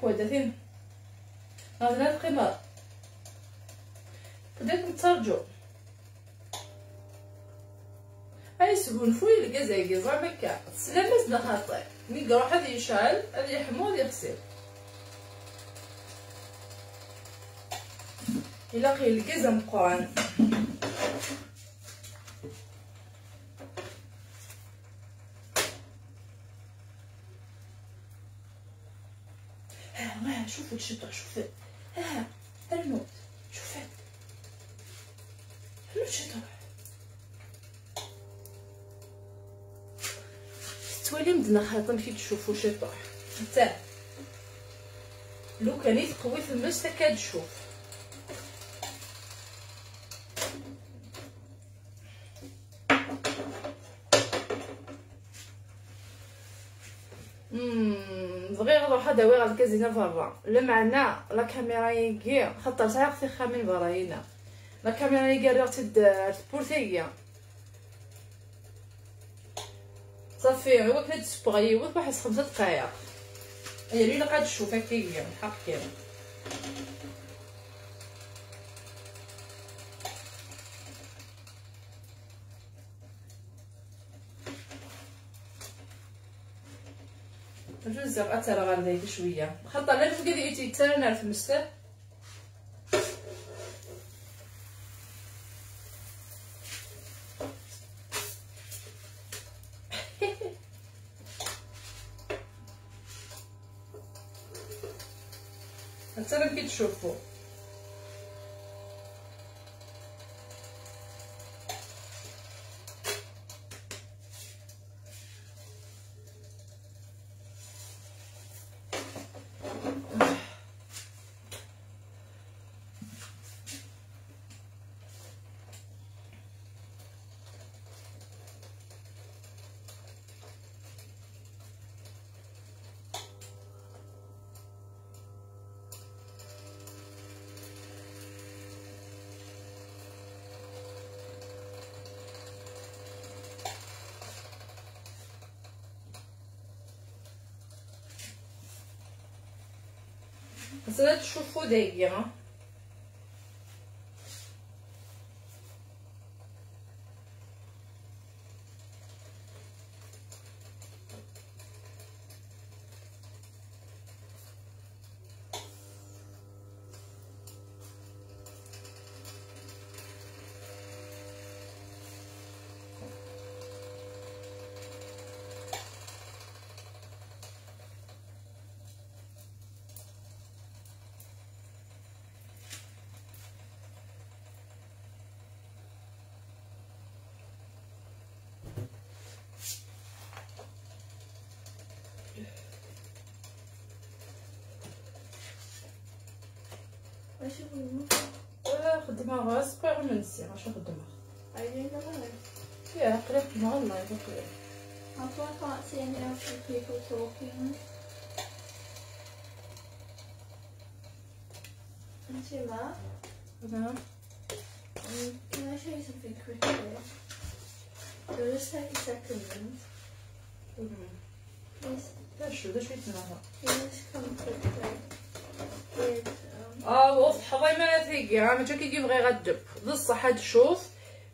حواده ثين هذا القمار بديت نترجو هاي سهون فوي الكازاكي زعما كاع سلامة زنا خاطئ مي روح هذا يشعل هذا يحمو هذا يغسل إلا قيل الكازا مقعن ها شوفوا الشطح شوفوا ها الموت شوفوا الموت الشطح تولي مدنا خاطم كي تشوفوا شطح حتى لو كان يتقوي في المس تكاد تشوف بغي نروح داوي غير الكازينه برا لمعنا لا كاميرا يجي خاطر صايغ في خامين براينا لا كاميرا يجي راه البورتيغيا صافي هو كنت تبغي يوض واحد 5 دقائق هي اللي قاعد تشوف هكايا الحق كامل بزاف اثر غير هيك شويه خاطر لا تبقى ديتي حتى نعرف المستر حتى كي تشوفوا مثلا تشوفوا دايره واش هو خدمه غاز قاع منسي واش خدمه I don't know. يا قريت مع الله يبقى Also, I can't see any other people talking. And Shima, نعم can I show you something quickly? It'll just take a second. Please, شو شويت منها please come quickly. With, واضحه والله ما ثيقي ما تشكي يبغي غدب بصح تشوف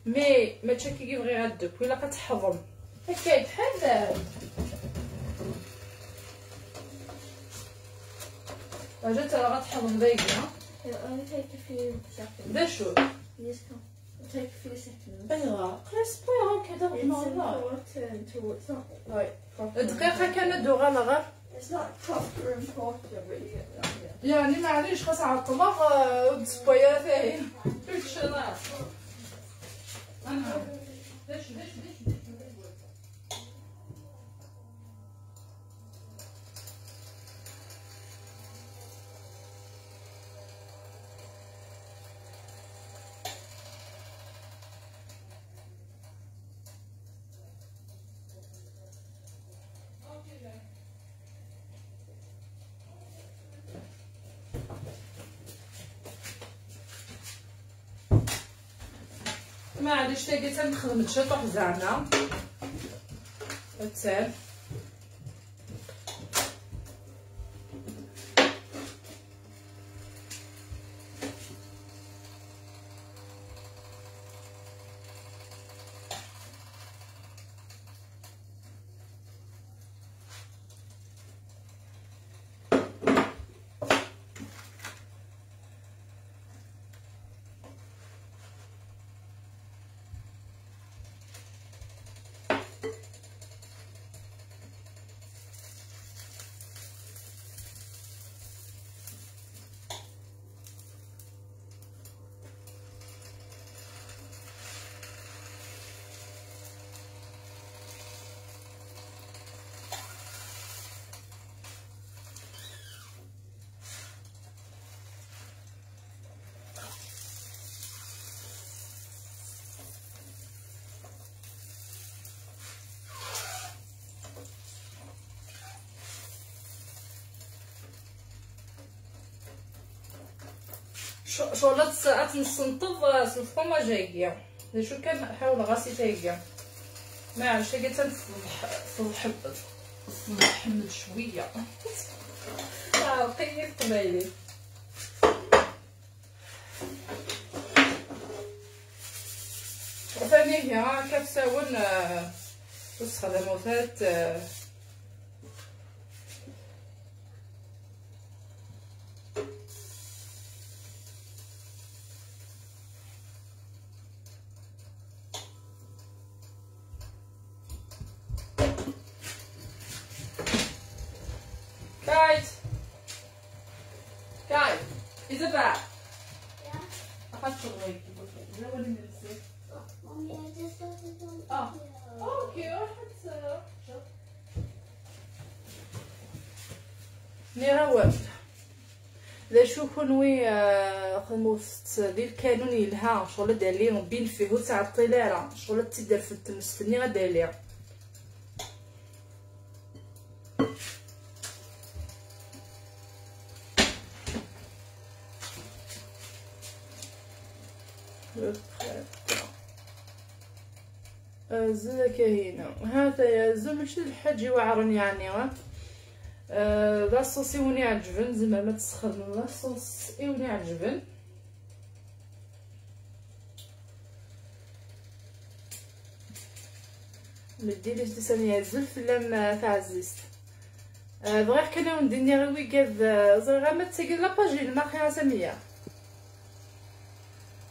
مي ما تشكي يبغي غدب ولا كتحضن هكا بحال جات راه غتحضن باينه it'll only take a few seconds. دا شو Please come. It'll take a few seconds. ايوا قلاص بيها كذا It's والله important to. It's not وي proper. دقيقه كانت دوغا لغا It's not proper important, really. يعني معليش خاص على الطبق وتسبويا فيه شوف شنو انا داش ما عادش تاقي تنخدم الشطح زعما تسال شغل تنصنطف الفرماج هكيا شو كنحاول غاسي هكيا ما عرفتش هكا تنحمل شويه قيل قبايلي ثاني هي كتساون الخدمات Kite, is it back? Yeah. I have to wait. Is that what it is? Mommy, I just got it on Oh, okay. I had to. نيرا لا شوفوا نوي خموست ديال الكانون يلها شغل دالي بين فيه تاع الطلالة شغل تدير في التمستني غدالي زلا كاينه هذا يا ماشي الحاج واعرن يعني لاصوص يوني عجبن زعما ما تسخن لاصوص يوني عجبن ندير ثانيه الفلام تاع الزيت بغيت كانوا ندير غير ويكاد زغا ما تسجل لاباجي الماركه سميه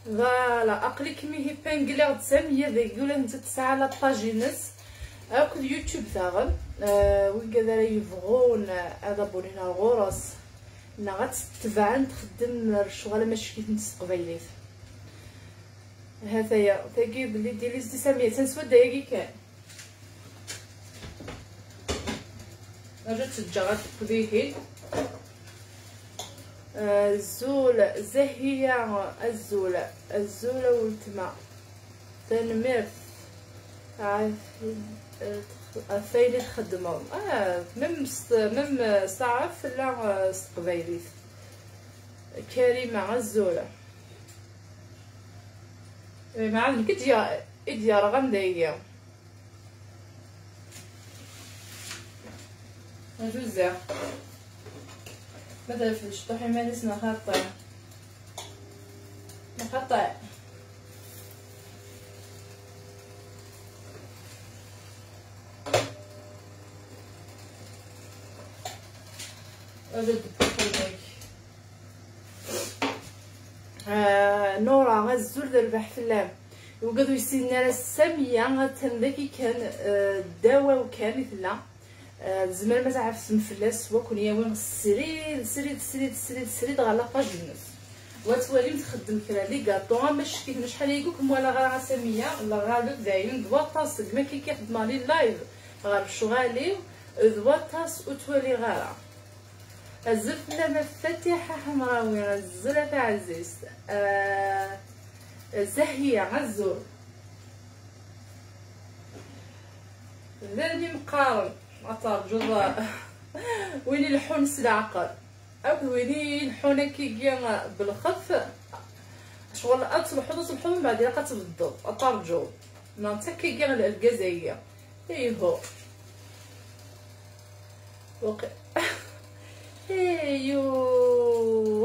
فوالا اقلي كمي هي بانكلير ساميه ديقول انت تسعى لاباجينس هاك اليوتيوب ثاغن وكذا يبغون هذا بونينا الغرس نا غتتبعن تخدم الشغل ماشي كيف نستقبيليت هذايا تاكي بلي ديري 900 تنسوا دايقي كان اجا تجا غتبديه الزول زهيه الزوله والتما تنمر الثاني الخدمة مم صعف لا استقبايليت كريمة غزولة ما عاد كديار غندايا جوزة مثلا في الشطوحي ما نسمع خطأ نورا غزول ذربح فلام وقدو يسينا السامية غتندكي كان الدواء وكان مثلا زمان ما تعرف اسم فلاس وكون يوم سريد غالا باجينس وتولي متخدم كلا لي كاطو ماشي كيف شحال يقولكم ولا غير سامية لا غالو داين دواطاس ما كيخدم لي لايف غير شغالي دواطاس وتولي غيرها الزلف لما فاتحة حمراوي غزلة تاع عزيز زهية غزول ذنبي مقارن عطار جزاء ويني الحون سلعقل او ويني الحون كيجي بالخف شغل تصلحو من بعد قتبدل عطار جو نتا كيجي الكازاية ايهو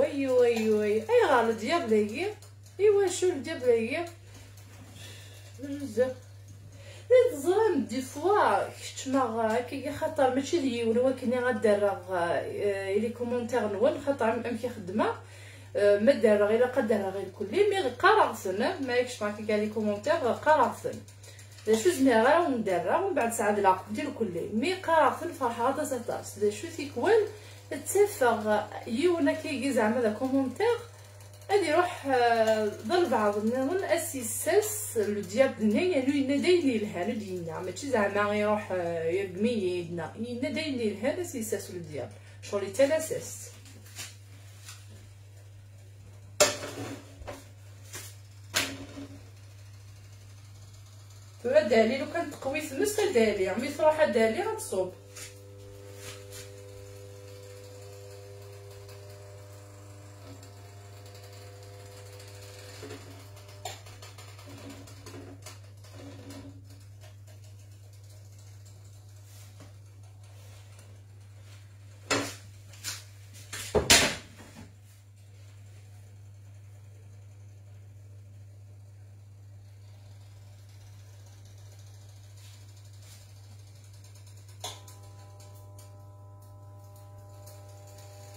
ايوا اي غال ديال ليا ايوا شو ديال ليا بزاف الزرام دي فوا كتما كي خاطر ماشي ديول ولكن غدرغ لي كومونتير نون خاطر ام كيخدمه ما دار غير قدر غير كلي مي قراصن ما يكش معاك كاع لي كومونتير قراصن شو زميرا وندرا ومن بعد ساعه العقد ديال كلي مي قراصن فرحه هذا سطاس شو تيكوال تسافر يونا كيجي زعما دا كومونتير غادي يروح ضل بعض من الاسيساس لو ديابلنا يعني يناديني لها دينا ماشي زعما يروح يرقمي يدنا يناديني لها الاسيساس لو دياب شغل تلاساس ترى دالي لو كان تقوي ثمس دالي عمي صراحه دالي غتصوب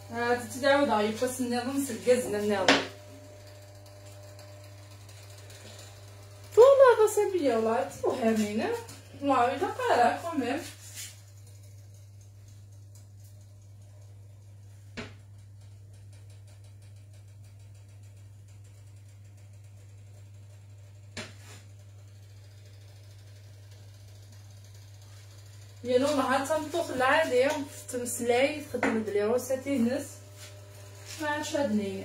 تتعاود غيبقى النظام سلكازنا النظام والله بصبيه والله توهمينا والله الا قالها كوميم يانو مع تمطوخ العادي تمسلاي تخدم لي روساتي نس ما شادني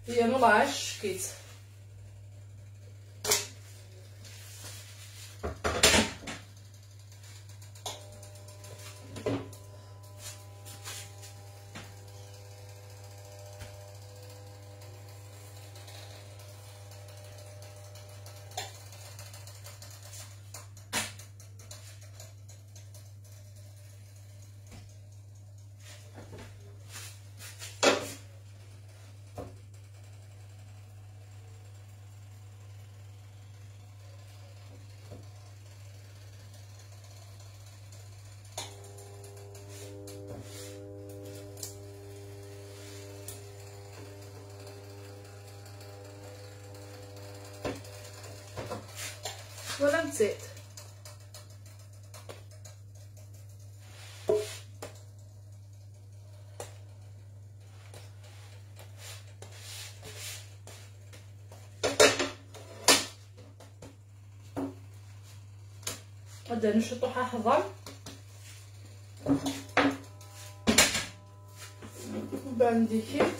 يانو لا عشكيت ولا نسيت غدا نشطو حاحضر بانديكيت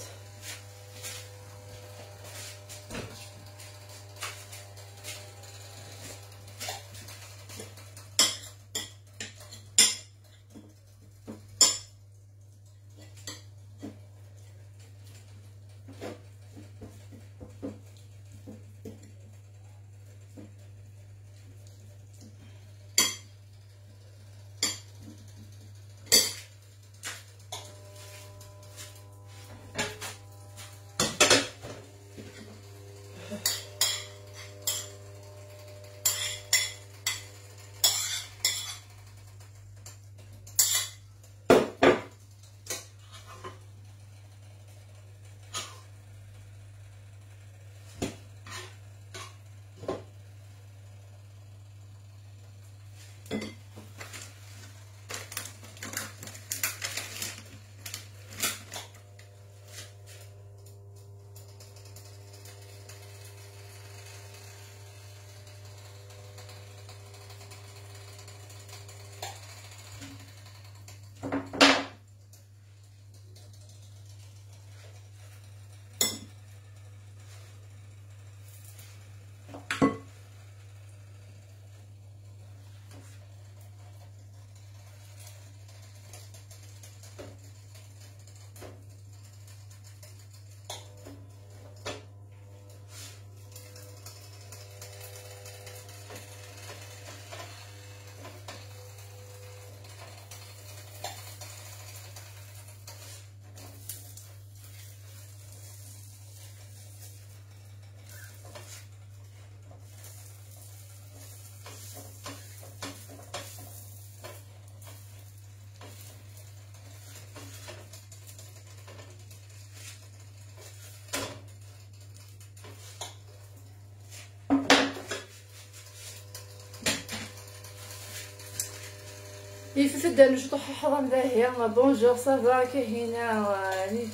يفسد نشطو حرام باهية بونجور صافا كاينة راني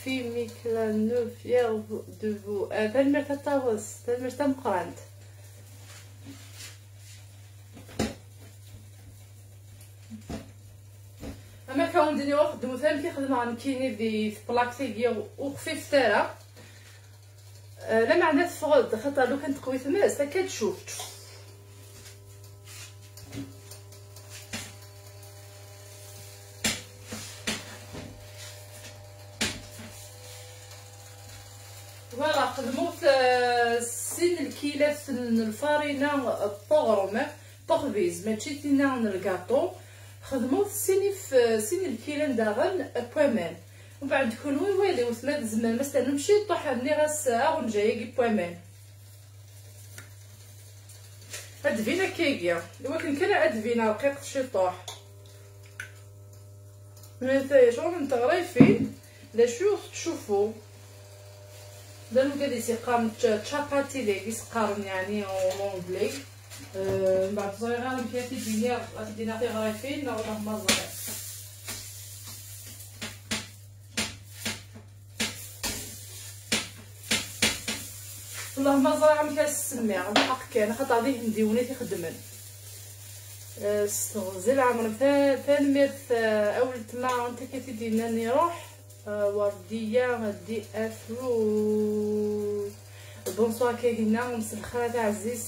في ميكلا نو فيغ دو فو تنمرت الطاوس تنمرت مقرانت اما كون دنيا واخد مثلا كيخدم عن كيني دي بلاكتيكيا وخفيف تارا لا معنات فغد خاطر لو كانت قوي تماس كتشوف فوالا خدموت 6 الكيلات الفارينه الطغرم طغبيز ماشي تينا الكاطو خدمو سيني الكيلان داغن بوامان ومن بعد تكون ويلي وثلاث زمان مثلا نمشي طاح عندي غاس اون جايه بوامان هاد فينا كيكيا ولكن كان هاد فينا رقيق شي طوح نتايا شغل نتغريفين لا شو تشوفوا دانو قادي سيقام تشاباتي لي يسقارن يعني اونغلي من بعد صغيره مكياتي دينيا غادي غريفين والله ما صغير والله ما صغير عم كنسمع الحق كان خاطر غادي نديوني تيخدمن استغزل عمر ثاني ميرث اول تما انت كتي دينا نروح ورديه غادي افرو بونسوار كاينه ومسخره تاع عزيز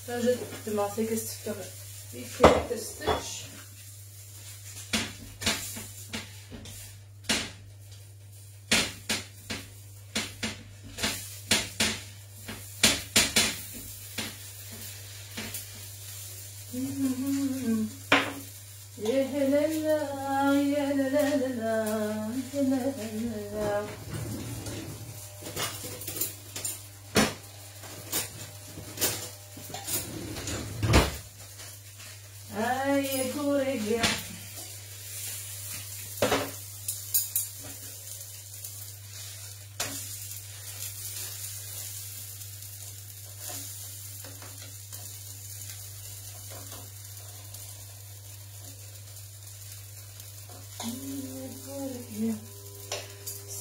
je demandais qu'est-ce que tu ferais. Il fait le stitch. يا لا لا يا لا لا لا يا لا لا ay correggia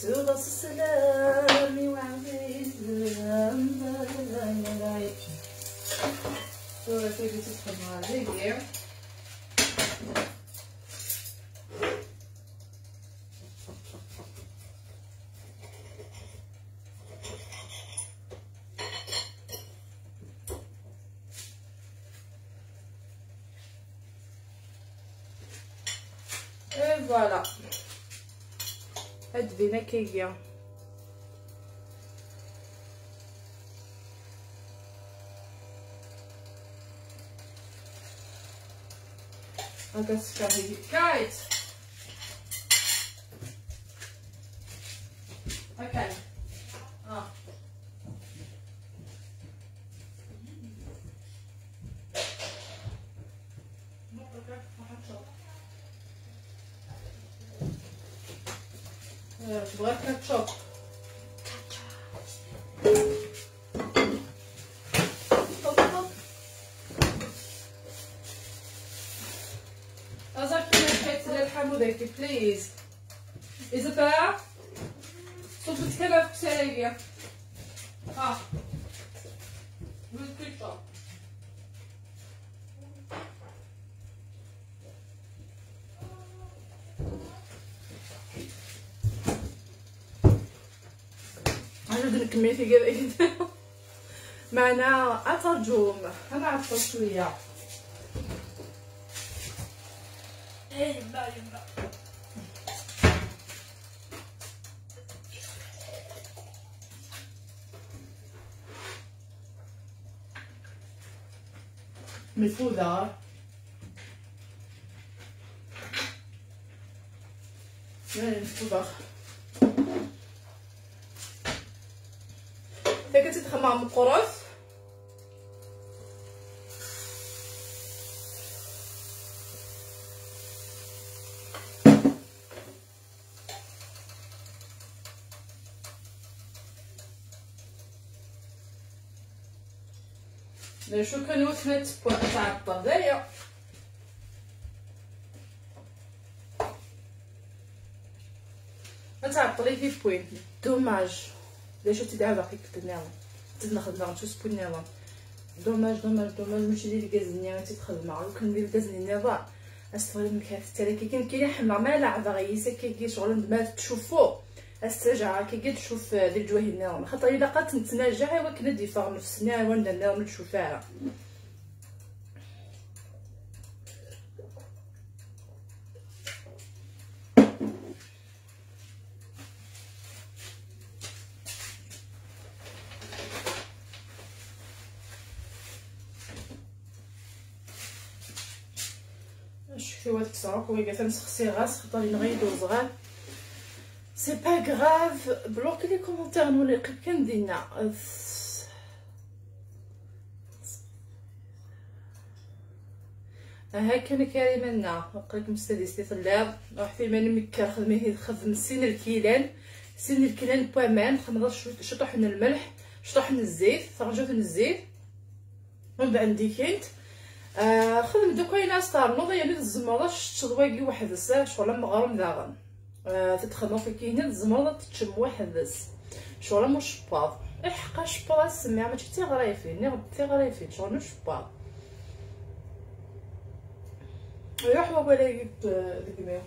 سوق السلام وعزيز صورة تبي تدخل مع الفيديو et voilà هاد فينا كيجيا هاكا سكاهي كايت هاكا تبغى كاتشوب أزاكي نحيت للحموديكي بليز إذا بقى صوت تكلم في سرية بالكاتشوب كميتي كذا معنا أترجم أنا عارفة شوية يما مفودة مفودة فاك تدخل مقروف شكرا وثمت تاع الطردايه ما تعطلي في بوين دوماج لا شفتي دابا باقي كتناول تنخدم شو سبونيلا دوماج ماشي ديال الكازنيه تتخدم لو كان ديال الكازنيه نضا استغل المكافح تاعي كاين حمله ما لعبه غيسا كي شغل ما تشوفو استرجع كي تشوف ديال الجواهر خاطر الا بقات نتناجع ايوا كنا ديفاغ نفسنا وانا نعمل نشوفها شوفي هو تكسروك وي قالت نسخسي غاس خاطر نغيدو صغار سي با غراف بلوكي لي كومونتير نولي كندينا ها كان كريمنا نقولكم مستديستي طلاب واحد في ماني مكر خدم سين الكيلان بوامان خمض شطوحن الملح شطوحن الزيت ثرجوت الزيت ومن بعد ديكيت خدم دوكاينا ستار نوض يعني الزمرة تشضواكي واحد الساعه شغل مغروم داغن تتخدمو في كيهنا الزمرة تتشم واحد الس شغل مش شباط احقا شباط السماعه ماشي تيغريفين نغد تيغريفين شغل مش شباط يروح ولا يجيب الكبير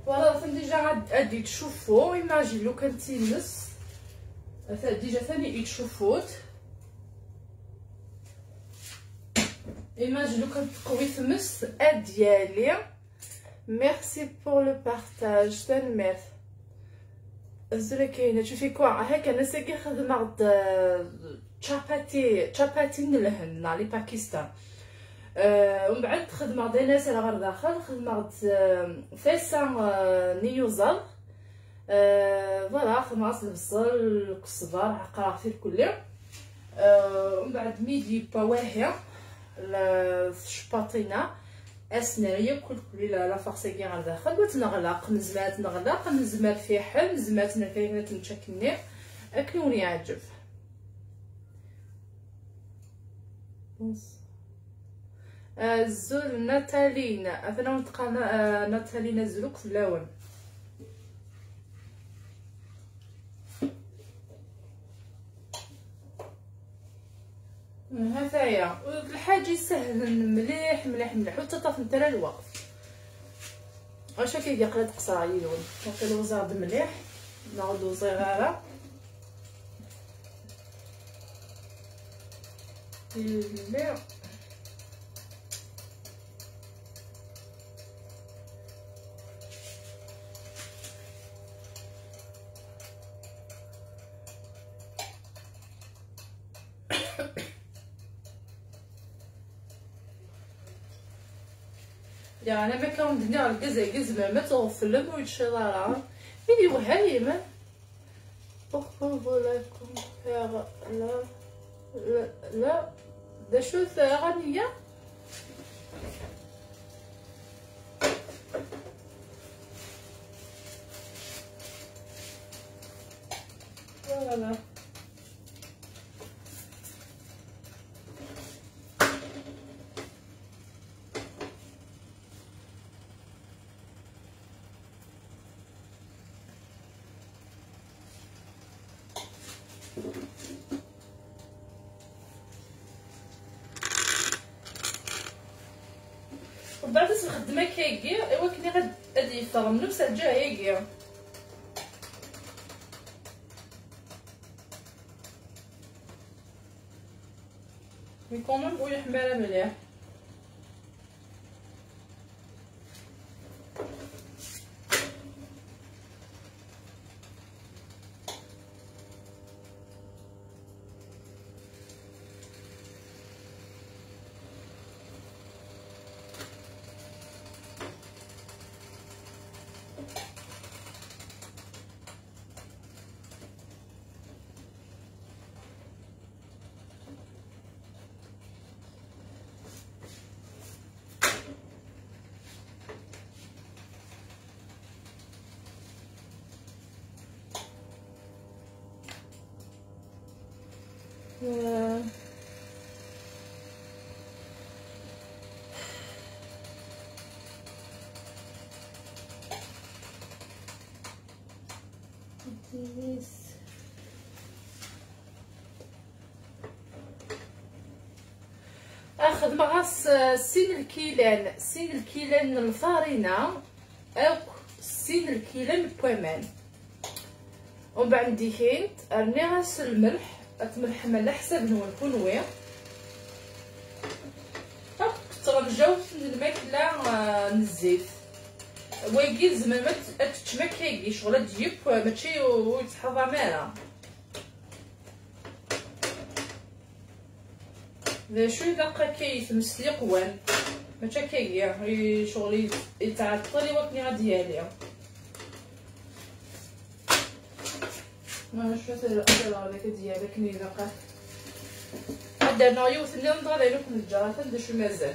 فوالا ديجا غادي تشوفو ايماجين لو كان تيمس ديجا ثاني يتشوفوت ايماجين لو كان تقوي تمس ديالي ميرسي بور لو بارطاج تنمر الزرا كاينه شوفي كوا هكا الناس كي خدمه تشاباتي نلهن لي باكستان ومن بعد خدمه دي ناس على غير داخل خدمه فيسان نيوزال فوالا خدمه البصل الكزبر عقراقتي الكل ومن بعد ميدي بواهي الشباطينه اسنانيه كل لا فارسيكي على داخل وتنغلق نزمات نغلق نزمات في حل نزمات نكاينات نتشكني اكلوني يعجب الزول ناتالينا اثنا نتقى ناتالينا زلوك في اللون هذايا الحاجه سهل مليح مليح مليح وتطاف نتا الوقت واش كيدير قريت قصايلون نقيلو زاد مليح ناخذ صغيره مليح يعني ما كان الدنيا الكزاكز ما توفلم ويتشرارا فيديو هايم بوغ لا كومبير لا دا شو غنيه فوالا وبعد نخدمها كيكي ايوا كني غادي يفرم نفس الجهه هيكي يكون بوي حماله مليح اخذ مغاس سين الكيلان الفارينه او سين الكيلان بوامان ومن بعد ديكينت رني غاس الملح تملح على حساب نكون وين ترجعو الماكله نزيف ويجي زعما ما تتشمكيش شغل تجيب ماشي ويتحضر مالا ذا شو دقه كيف مسلي قوان ماشي كيجي شغلي يتعطل يوكني ديالي ما شفت هذاك ديالك كني باقا درنا يوث اللي نضغط عليكم الجرات ندير شو مازال.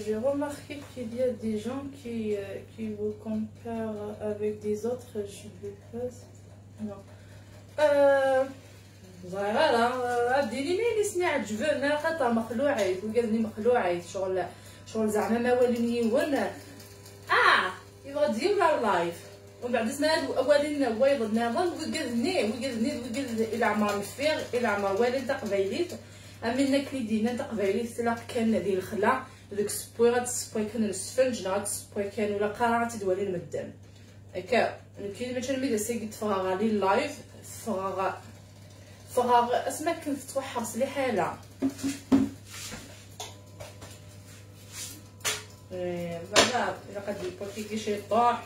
J'ai remarqué qu'il y a des gens qui vous comparent avec des autres. Je vais pas. Non. زعما ديري لي سمع عجبنا خاطر مخلوعيت وقالني مخلوعيت شغل زعما ما والنيون يبغى تجيب لها اللايف ومن بعد سناد اولين وايض نظام وقالني الى عمر مفيغ الى عمر والد تقبيليت امنا كليدينا تقبيليت سلاق كان ديال الخلا داك السبويغات السبوي كان السفنج نهار السبوي كان ولا قرعه تدوالي المدام هكا كاين مثلا ملي سيقيت فراغ لي اللايف فراغ اسما كنت توحص لي حاله بعدا الا قد البوكي شي طاح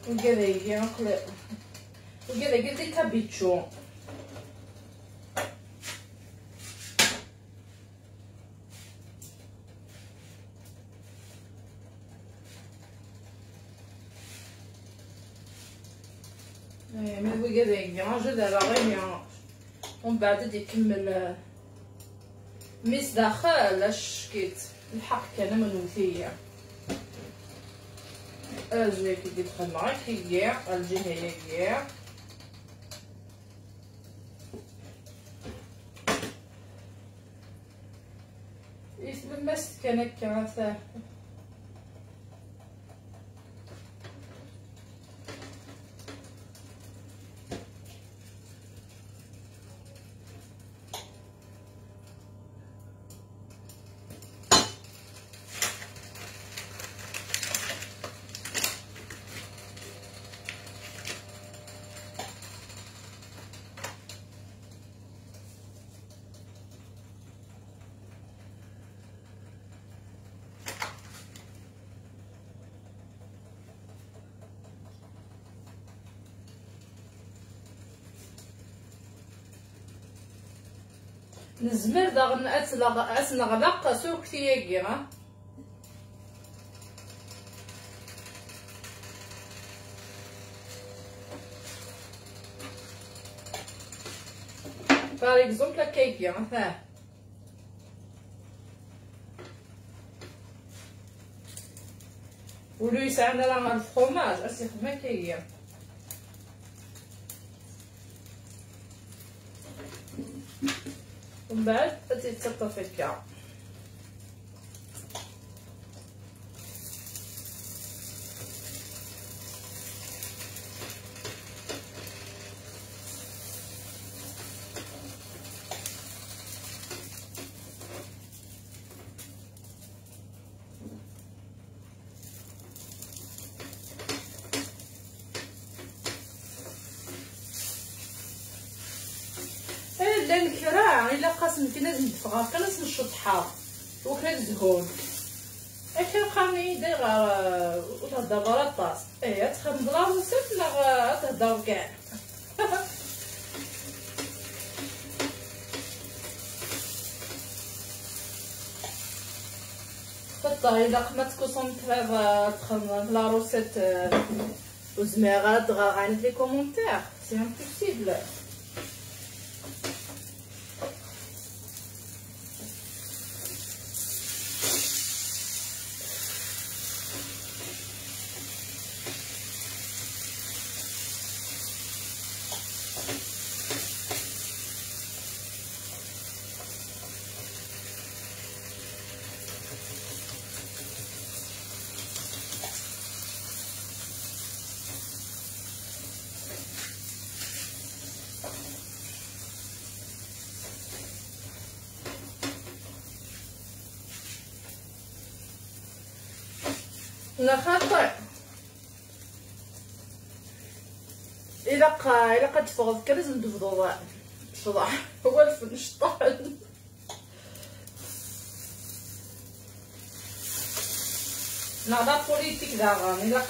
وكذا هي نقلب وكذا قلت لي كابيتشو من وكذا هي راجل دابا غير ومن بعد يكمل ميس داخل اشكيت الحق كان منوثيه اجي كي تدخل معاك هي الجهه هي اسم مست كان كعثه نزمر داغن اسنغلق سوكتياكي par exemple كيكي ها ولو يسعنا لها الفرomage اسيخدم كيكي ومن بعد تتسطى في الكعب الكراع الا قاسم كي لازم تفغر كان لازم الشطحه وكان زهون اكي قامي داير وتهضر برا الطاس تخدم بلا وسط لا تهضر كاع حتى الا قمت كونسونطري تخدم لا روسيت وزميغه تغا في لي كومونتير سي امبوسيبل نخاطر الا قد تفرض كان لازم تفضل الصداع هو الشطان نهضر بوليتيك داغا الا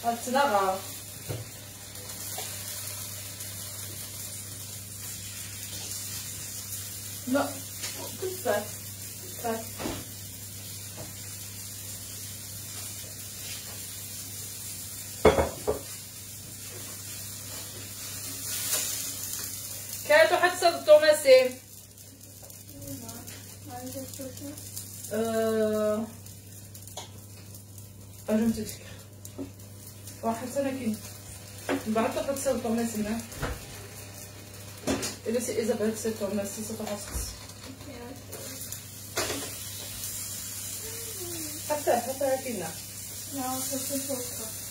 غتناغا لا كفات كفات كانت واحد صاد الطوماسي اجي نتذكر واحد سنه كاين من بعد واحد صاد الطوماسي هنا الا سي ايزابيل صاد الطوماسي ستحصص حتى هكينا لا صرت فوقها.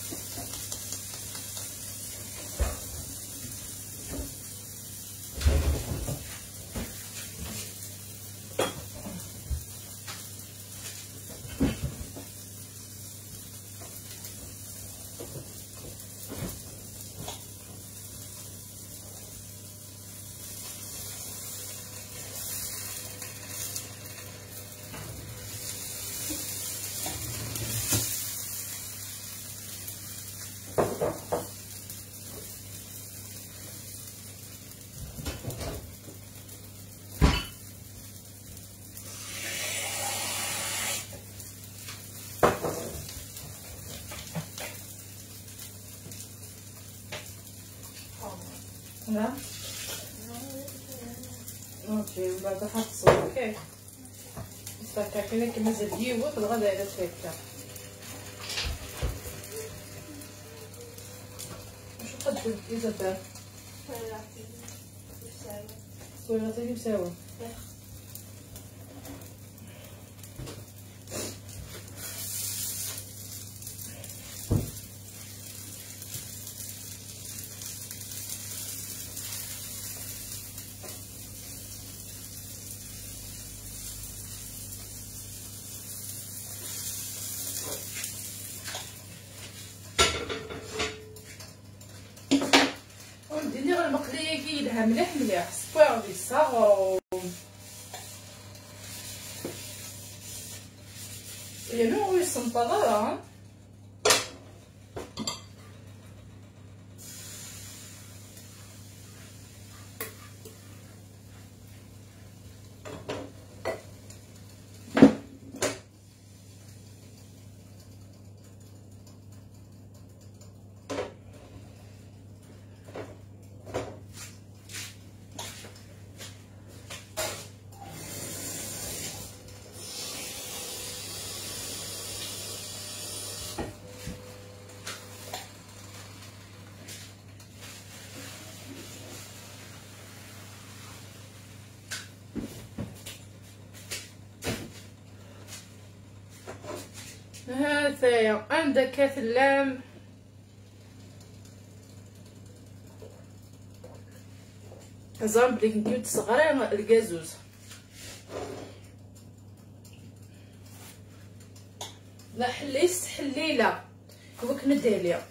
نعم اوكي من بعد حتصل اوكي صافي كاينه كما زديوه في الغدا الى هكا واش قد ايزابيل صويراتي مساوي ندير غير المقليه كيدها مليح مليح سبور دي صاغ يا نو يسنطغا هذايا عندك كاس اللام زعما بلي كنتي تصغري الكازوز لا حليت حليله هو كنا داليا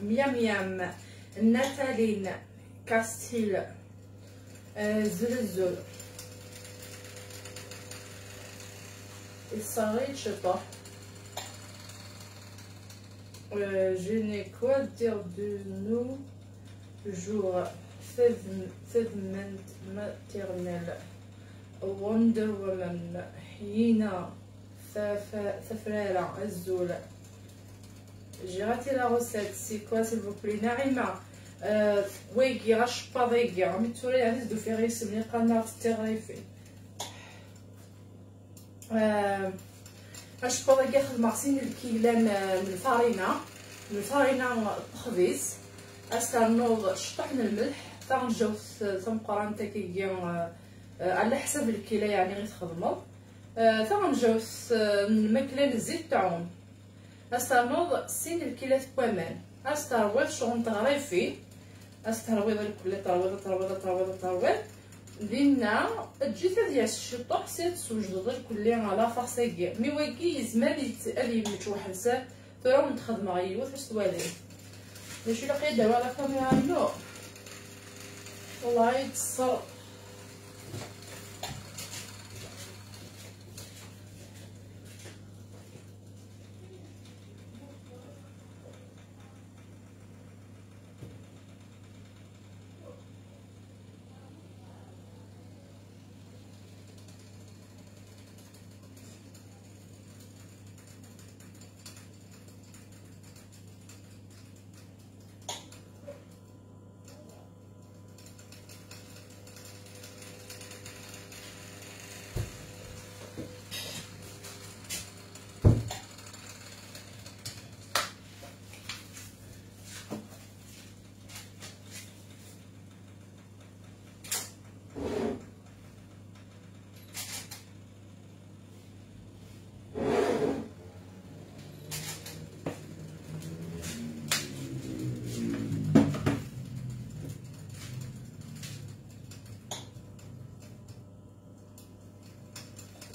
ميام يام ناتالين كاستيل زلزل الصغير شطح je n'ai quoi dire de nos jours maternelle Wonder Woman هنا ثفرارة الزول جيراتي لا روسيت سي كوا سيل فو بلي ناعمه ويكي غشبا ضيكي عمي توري عزيز دو في غيسم لي قناة تغريفي غشبا ضيكي خدم غسين الكيلان من الفارينة تخبيز استا نوض شطحنا الملح تنجاو تنقران تاكي على حسب الكيلة يعني غير تخدمو تنجاو الماكلة الزيت تاعهم استنوض سين الكيلات بوامان استروض شغل تغري فيه استروض الكل ترويض دينا تجي تدير الشطوح سيت سوجد الكل على فاصيكي مي واكي يزمان اللي متوحسه ترى نتخدم غيوت واش توالي ماشي لقيت دابا على الكاميرا نو والله يتصر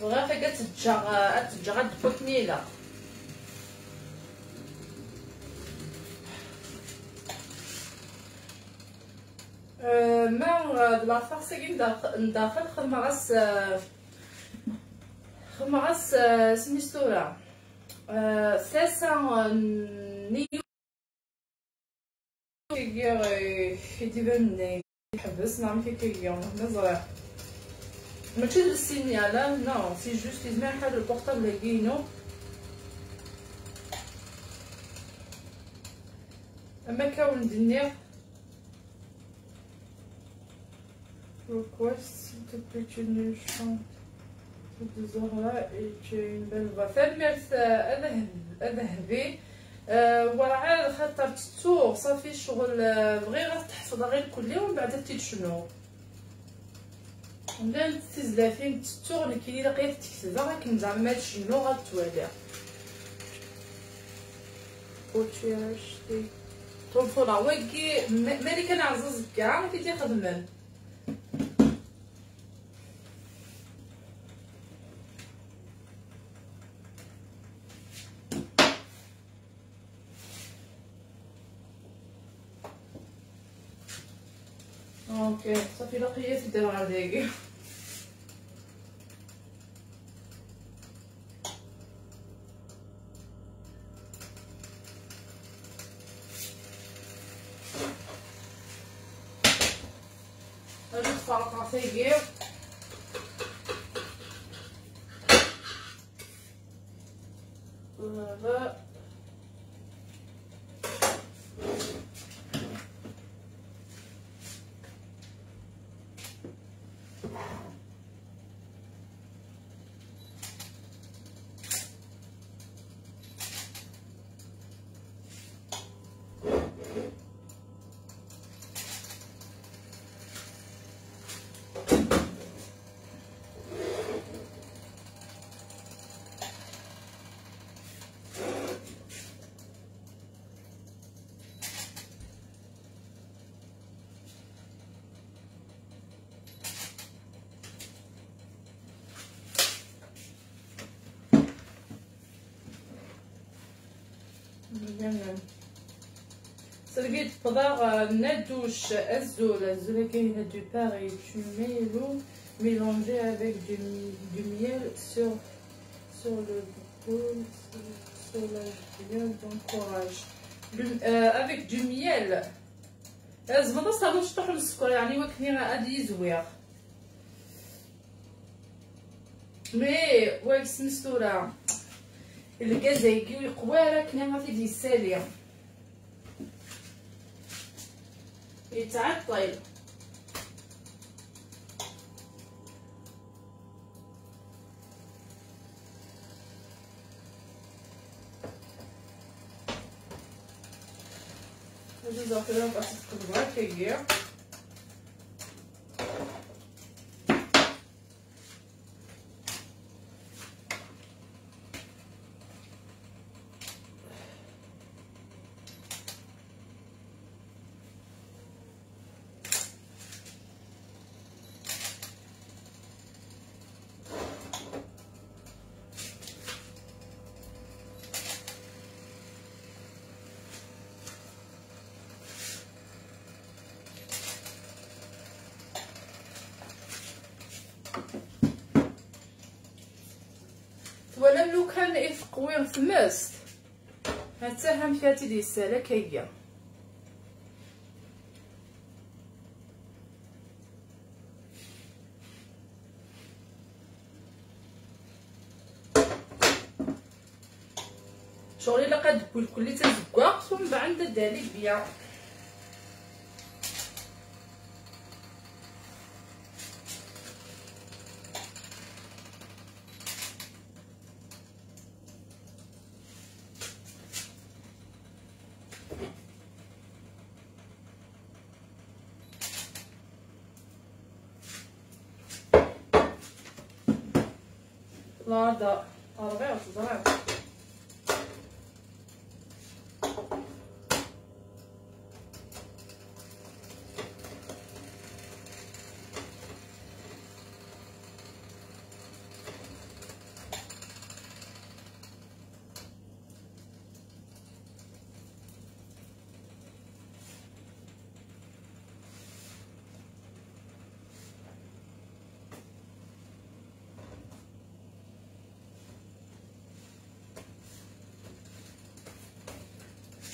بغا فكا تتجا تبوكنيله ما لا فارسي نداخل خدمه غاس سميستورا ساسا نيو كيديبان يحبس نعمل كيكيا نزرع ماشي السينيال نو سي جوست يزمع حال البورطابل لكينو اما كاون دنيا request to put your new chant to Zahra et une belle voix فالمرت اذهبي وراه خاطر تتوغ صافي شغل بغي غتحفظ غير كل يوم بعد تيتشنو ندير تزلافين تتوغ كي لقيت تكتبها راك زعما شنو غتوالي بوتشي عشتي طولفولا واكي مالي كنعزز كاع كي تيخدمن اوكي صافي لقيت دابا غادي غادي تفرقع فيكي دابا سرقيت بضاغ ندوش الزول كاينه دو باغي tu mets l'eau mélangée avec du miel sur le bol sur la viande d'encourage avec du miel زعما صافي تشطح السكر يعني وكني غادي زويغ مي واك سمستوره الكازايكي ويقوى كنا ما في دي الساليه يتعطل هذا داخل بس تقدر كيجي ولا لو كان يفقوين ثمست هتساهم كاتي دي السالك هي شغلي لقد كل تزكوا ثم بعد ذلك بيا لا دا أربعة وصدرات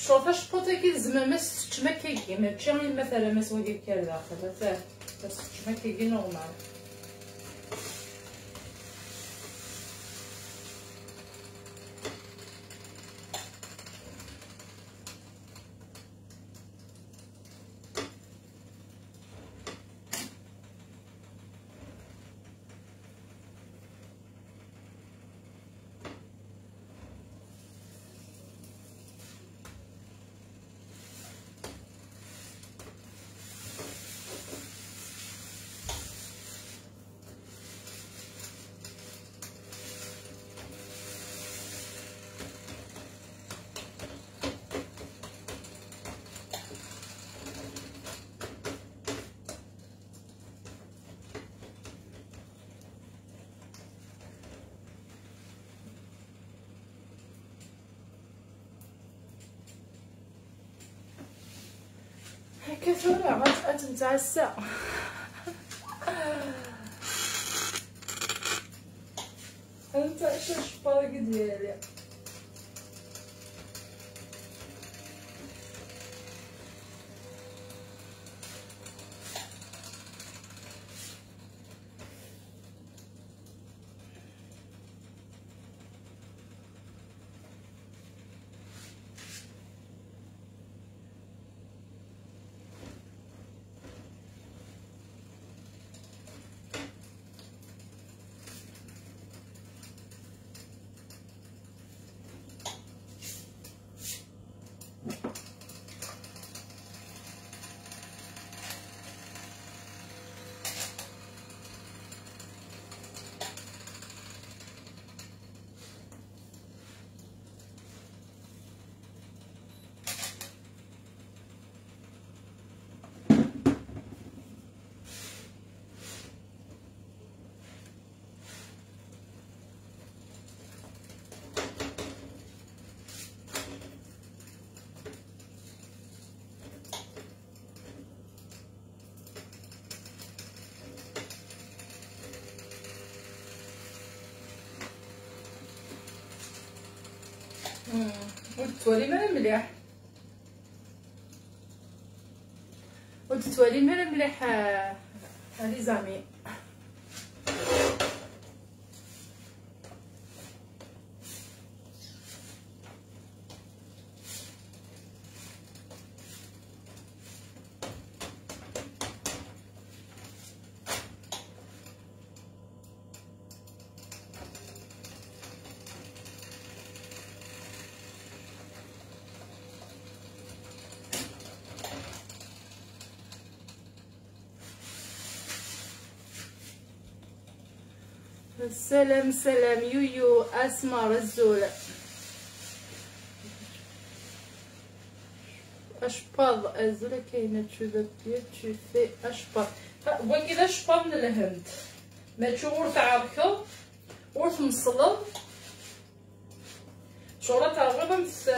شوف اش بوطي كي الزمامس تشما كيكي ماشي غير مثلا مسوي كير داخل بس تشما كيكي نورمال هكا ثورة غتنتعسى انت اش الشباك ديالي والتوالي مالا مليح والتوالي مالا مليح لي زامي سلام سلام يويو اسماء رزول اشباض ازولا كاينه تشوف في اشباض بغا كذا اشباض من الهند ما تشوفوا تعرفوا ورث مصلب شغله تقريبا في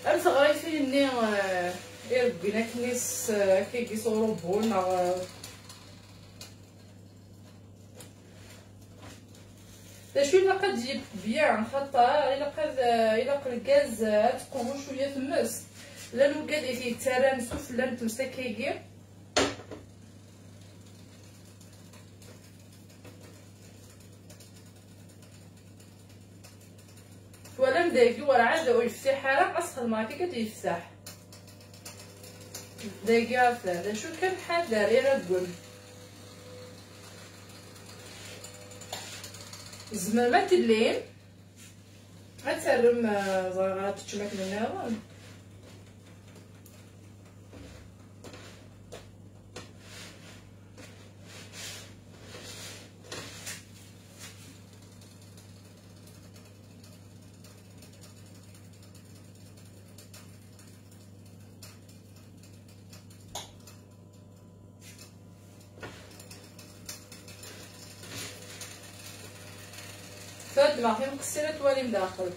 امس غايفين ني يربينا كنيس كيصوروا بونا شو الا قد تجيب بيان خاطر الا الغاز تقوم شويه تمس لا الوكاد فيه ترامسو فلا نتمسكيكي ولا مداكي ورا عاد يفتح حاله اسخن ماكي كتيفتح داكا فهذا شو كان حال داري راه زعما ما تلين غتسرم زغرات تشمك منها فهاد الماكينه مكسره توالي مداخل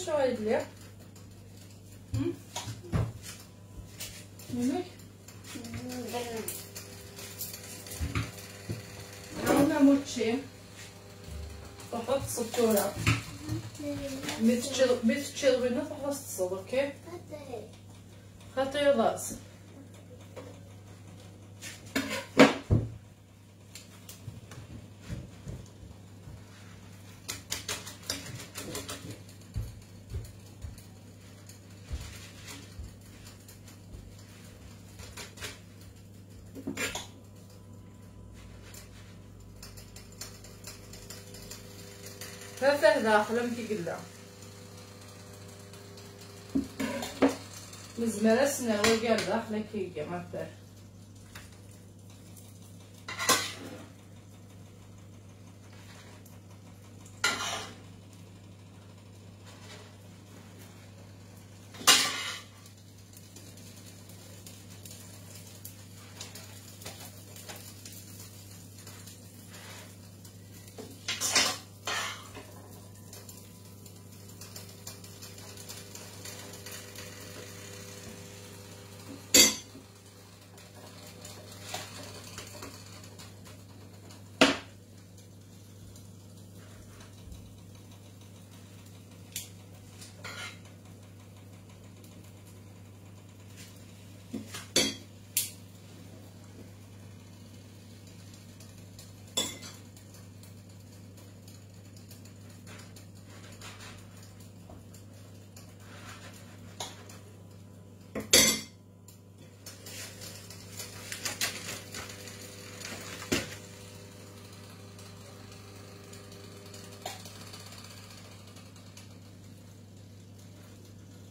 شو غيدير منك انا موتشي تحط السطوره متشيل بينا تحط الصوت اوكي خاطي راس هذا داخل كيقلع مزمره سنا وقال داخل كيقلع ما فيه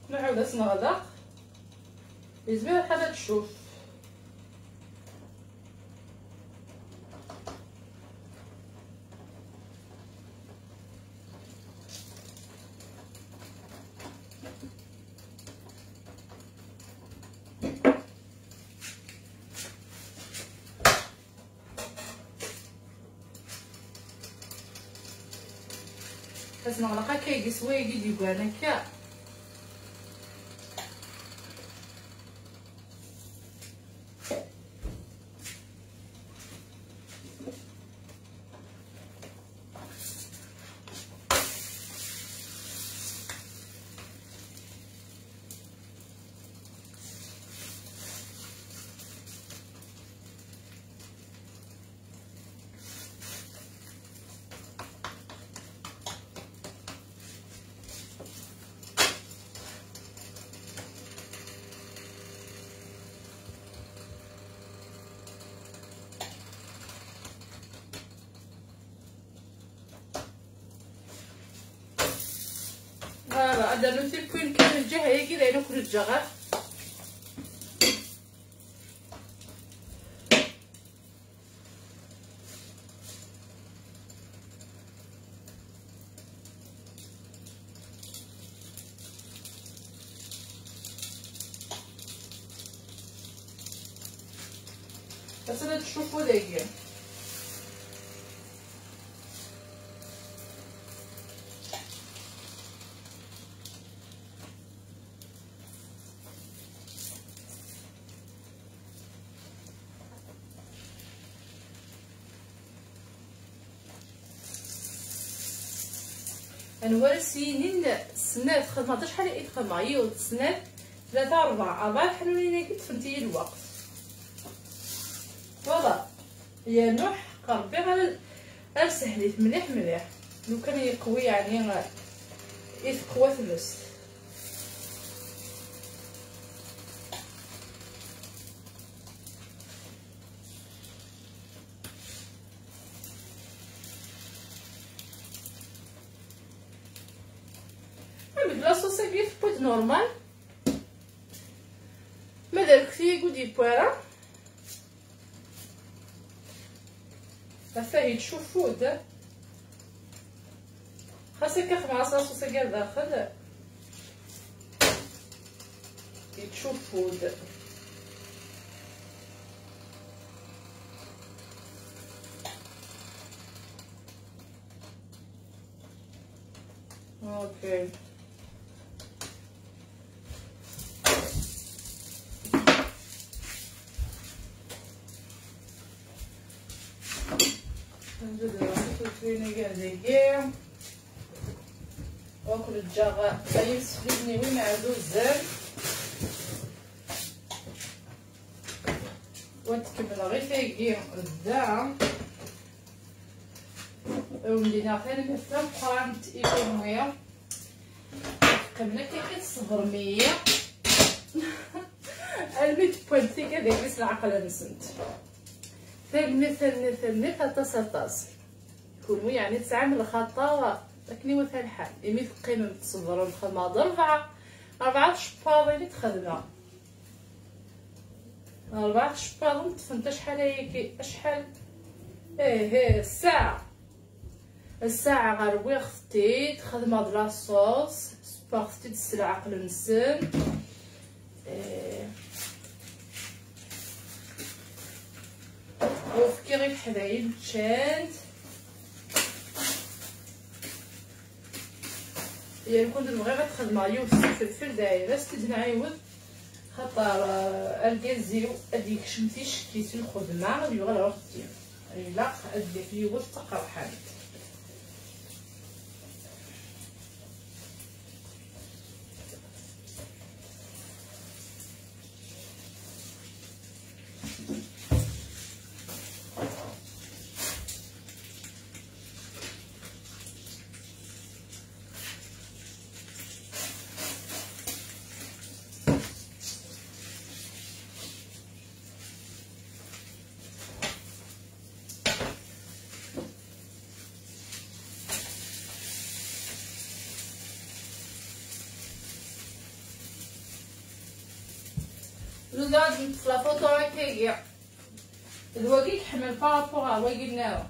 نعاود اسمع هذا يزبير حدا تشوف اسمع لقا كيقيس ويجي يقول هكا هذا نوتي كوين كان الجهه هي كده ناكل الجغر بس انا تشوفوا داير انا سنين سنات خدمه شحال يتخدم يوض سنات 3 4 حلوين كنت فهمتي الوقت فوالا يا نوح قربي غير سهليت مليح مليح لو كان يقوي يعني يتقوى ثلث لاصوص كيف بوت نورمال مادام كثير كودي بوارا فهي تشوف فود خاصك مع لاصوص كاع داخل تشوف فود اوكي نزيد الفيني كاع واكل الجغا يسفلني وين عادو الزال وتكمل غير فيكي الدعم ومدينا غير نفهم قرانت ايكونوميه كملنا كي كتصبر 100 الميت بوينتي كداك العقل نسنت ثاني طاس كونوا يعني تسعمل الخطا لكن وثا الحال يمي قيمه تصبروا الخدمه أربعة شباط اللي تخدمها 4 شباط تفهمت شحال هي شحال ايه الساعه غير اختي تخدم هاد لاصوص سباختي تسلع عقل نسن وفكي غير حدايا مشات يعني كنت نبغي غير تخدم يوسف الفلفل دايره ستدنا عيود خاطر الكازيو هذيك شمتيش كيسو الخدمه غادي غير اختي لا اديك يوسف تقرا حالك زاد في لافوطو هكايا الواقي كحمل بارابور واقي ناو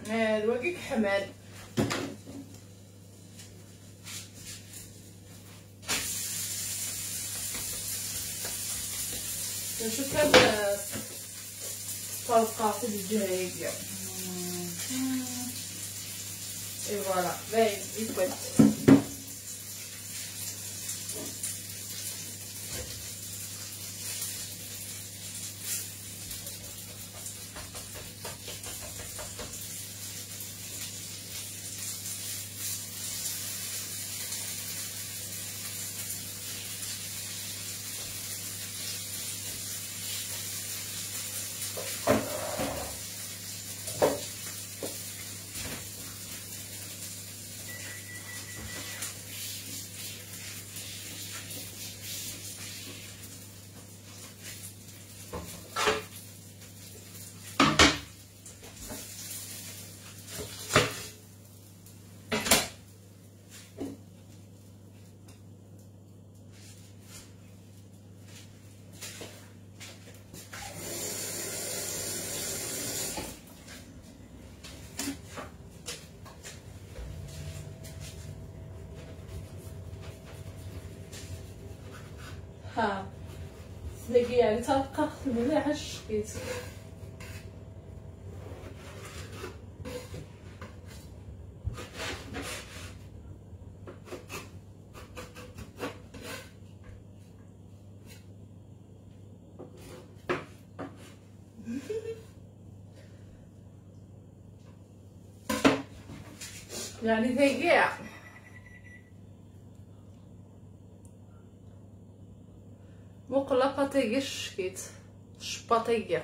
الواقي كحمل شوف هذا طلقات الجاية اي فوالا باين يكوت يعني تلقى مليح الشكيت. يعني ثقيع مقلقة تيجي الشكيت شباطية.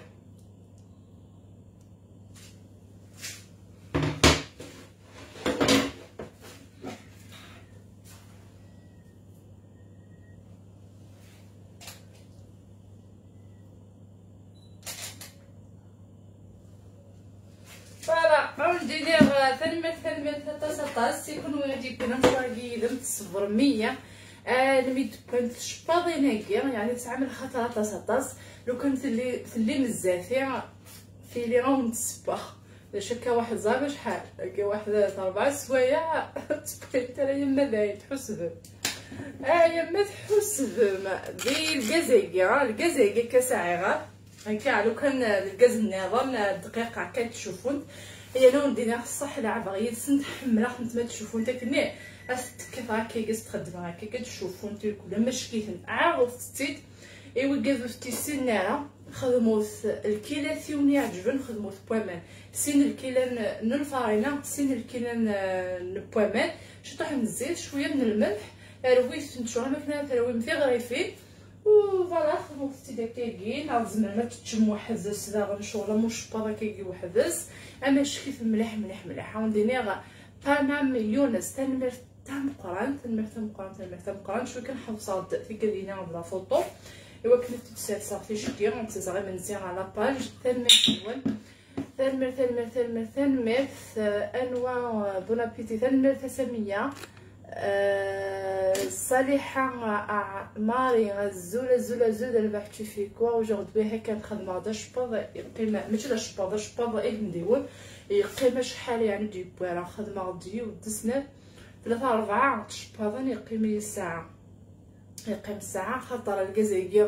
فوالا غندير ثاني تصاطاس يكون غادي يكون مشاكي تصبر 100 نميد كنت شباطين هكا يعني تعمل خطرات تصاطاس لو كان ثلي مزافي في لي راهم تصبح باش هكا واحد زعما شحال هكا واحد 4 سوايع تبقى ترى يما داير تحسب يما تحسب دي الكازاكي كساعيغه هكا لو كان الكاز النظام الدقيقه هكا تشوفون هي لون دينا الصح لعب غير سنت حمله خمت ما تشوفون تاكني كيف هكا كاس تخدم هكا كتشوفوا نتي كل مشكيتن عاود تزيد ايوا كاففتي سناره خدموا الكيلاتيون يعجبن خدموا بومان سين الكيلان الفارينه سين الكيلان البومان شطح من الزيت شويه من الملح رويت نتشوها مثلا تروي في غريفين وفوالا خدموا داك كاين عاد زعما ما تتشم واحد السلاغ شغله مش بابا كيجي واحد اما شكيت مليح مليح مليح وندير بانام يونس تنمر تام قران شويه كنحفظ تيكالينا بلا فوطو ايوا كنت تسالسا في شكي غنتسا غير منزيان على باج ثنمر انواع بون ابيتي ثنمر سميه صالحه ماري الزول البحث في كوا وجوردي هكا نخدم هذا شباض قيمه ماشي لا شباض اي نديول قيمه شحال يعني دي بويرا خدمه دي ودسنا 3-4 شباضن يقيم ساعه يقيم ساعه خاطر الكازاكي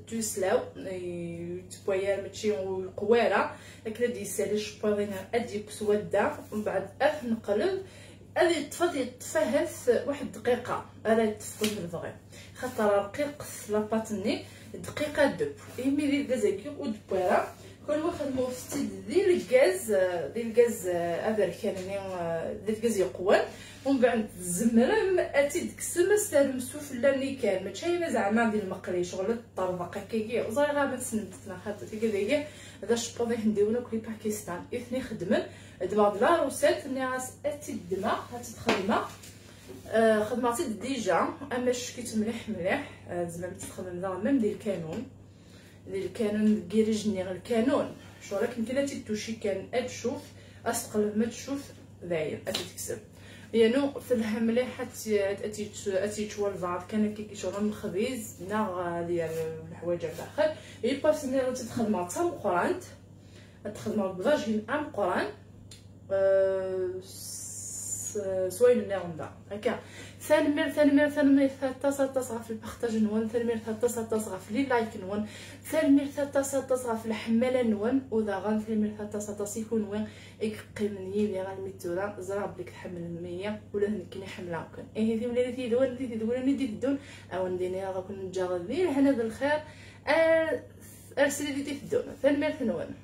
توسلاو يتبويا ماشي قواره لكن دي سالي شباضين ادي سودا ومن بعد نقلب هذه تفهث واحد دقيقه هذا تفضل بالفغي خاطر رقيق لاباطني دقيقه دوب يمي ديال الكازاكي ودبويره كون واخد موفتي ديال الغاز ابركاني ديال الغاز يقوى ومن بعد الزمرم اتي ديك السما ستار مسوفله اللي كان ماشي زعما ديال المقلي شغل الطربقه كيكي صغيره ما تسنبتنا خاطر كذا هذا الشباط نديرو في باكستان اثني خدمن دابا لا روسيت ناس اتي الدماغ هتتخدمه خدماتي ديجا اما شكيت مليح زعما تخدم ميم ديال الكانون كيرجني الكانون شغل كنتي تتوشي كان تشوف استقلب ما تشوف داير تكسب يعني في الحمله اتي تشوال كان كي شغل مخبيز نا ديال الحوايج على الاخر هي باسني تخدم تام قرانت تخدم بلاجين ام قران سوين نعمدا هكا ثانمير تصغى في البارطاج نون ثانمير تصغى في لي لايك نون ثانمير تصغى في الحماله نون وذا ثانمير تصغى يكون وين يقيمني لي غنميتولا زراب لك تحمل 100 ولا كاين حمله كان اي هذه ولا ذي دول ندي دون او نديني غنكون نجاغ هنا الخير ارسلي لي دي دون ثانمير نون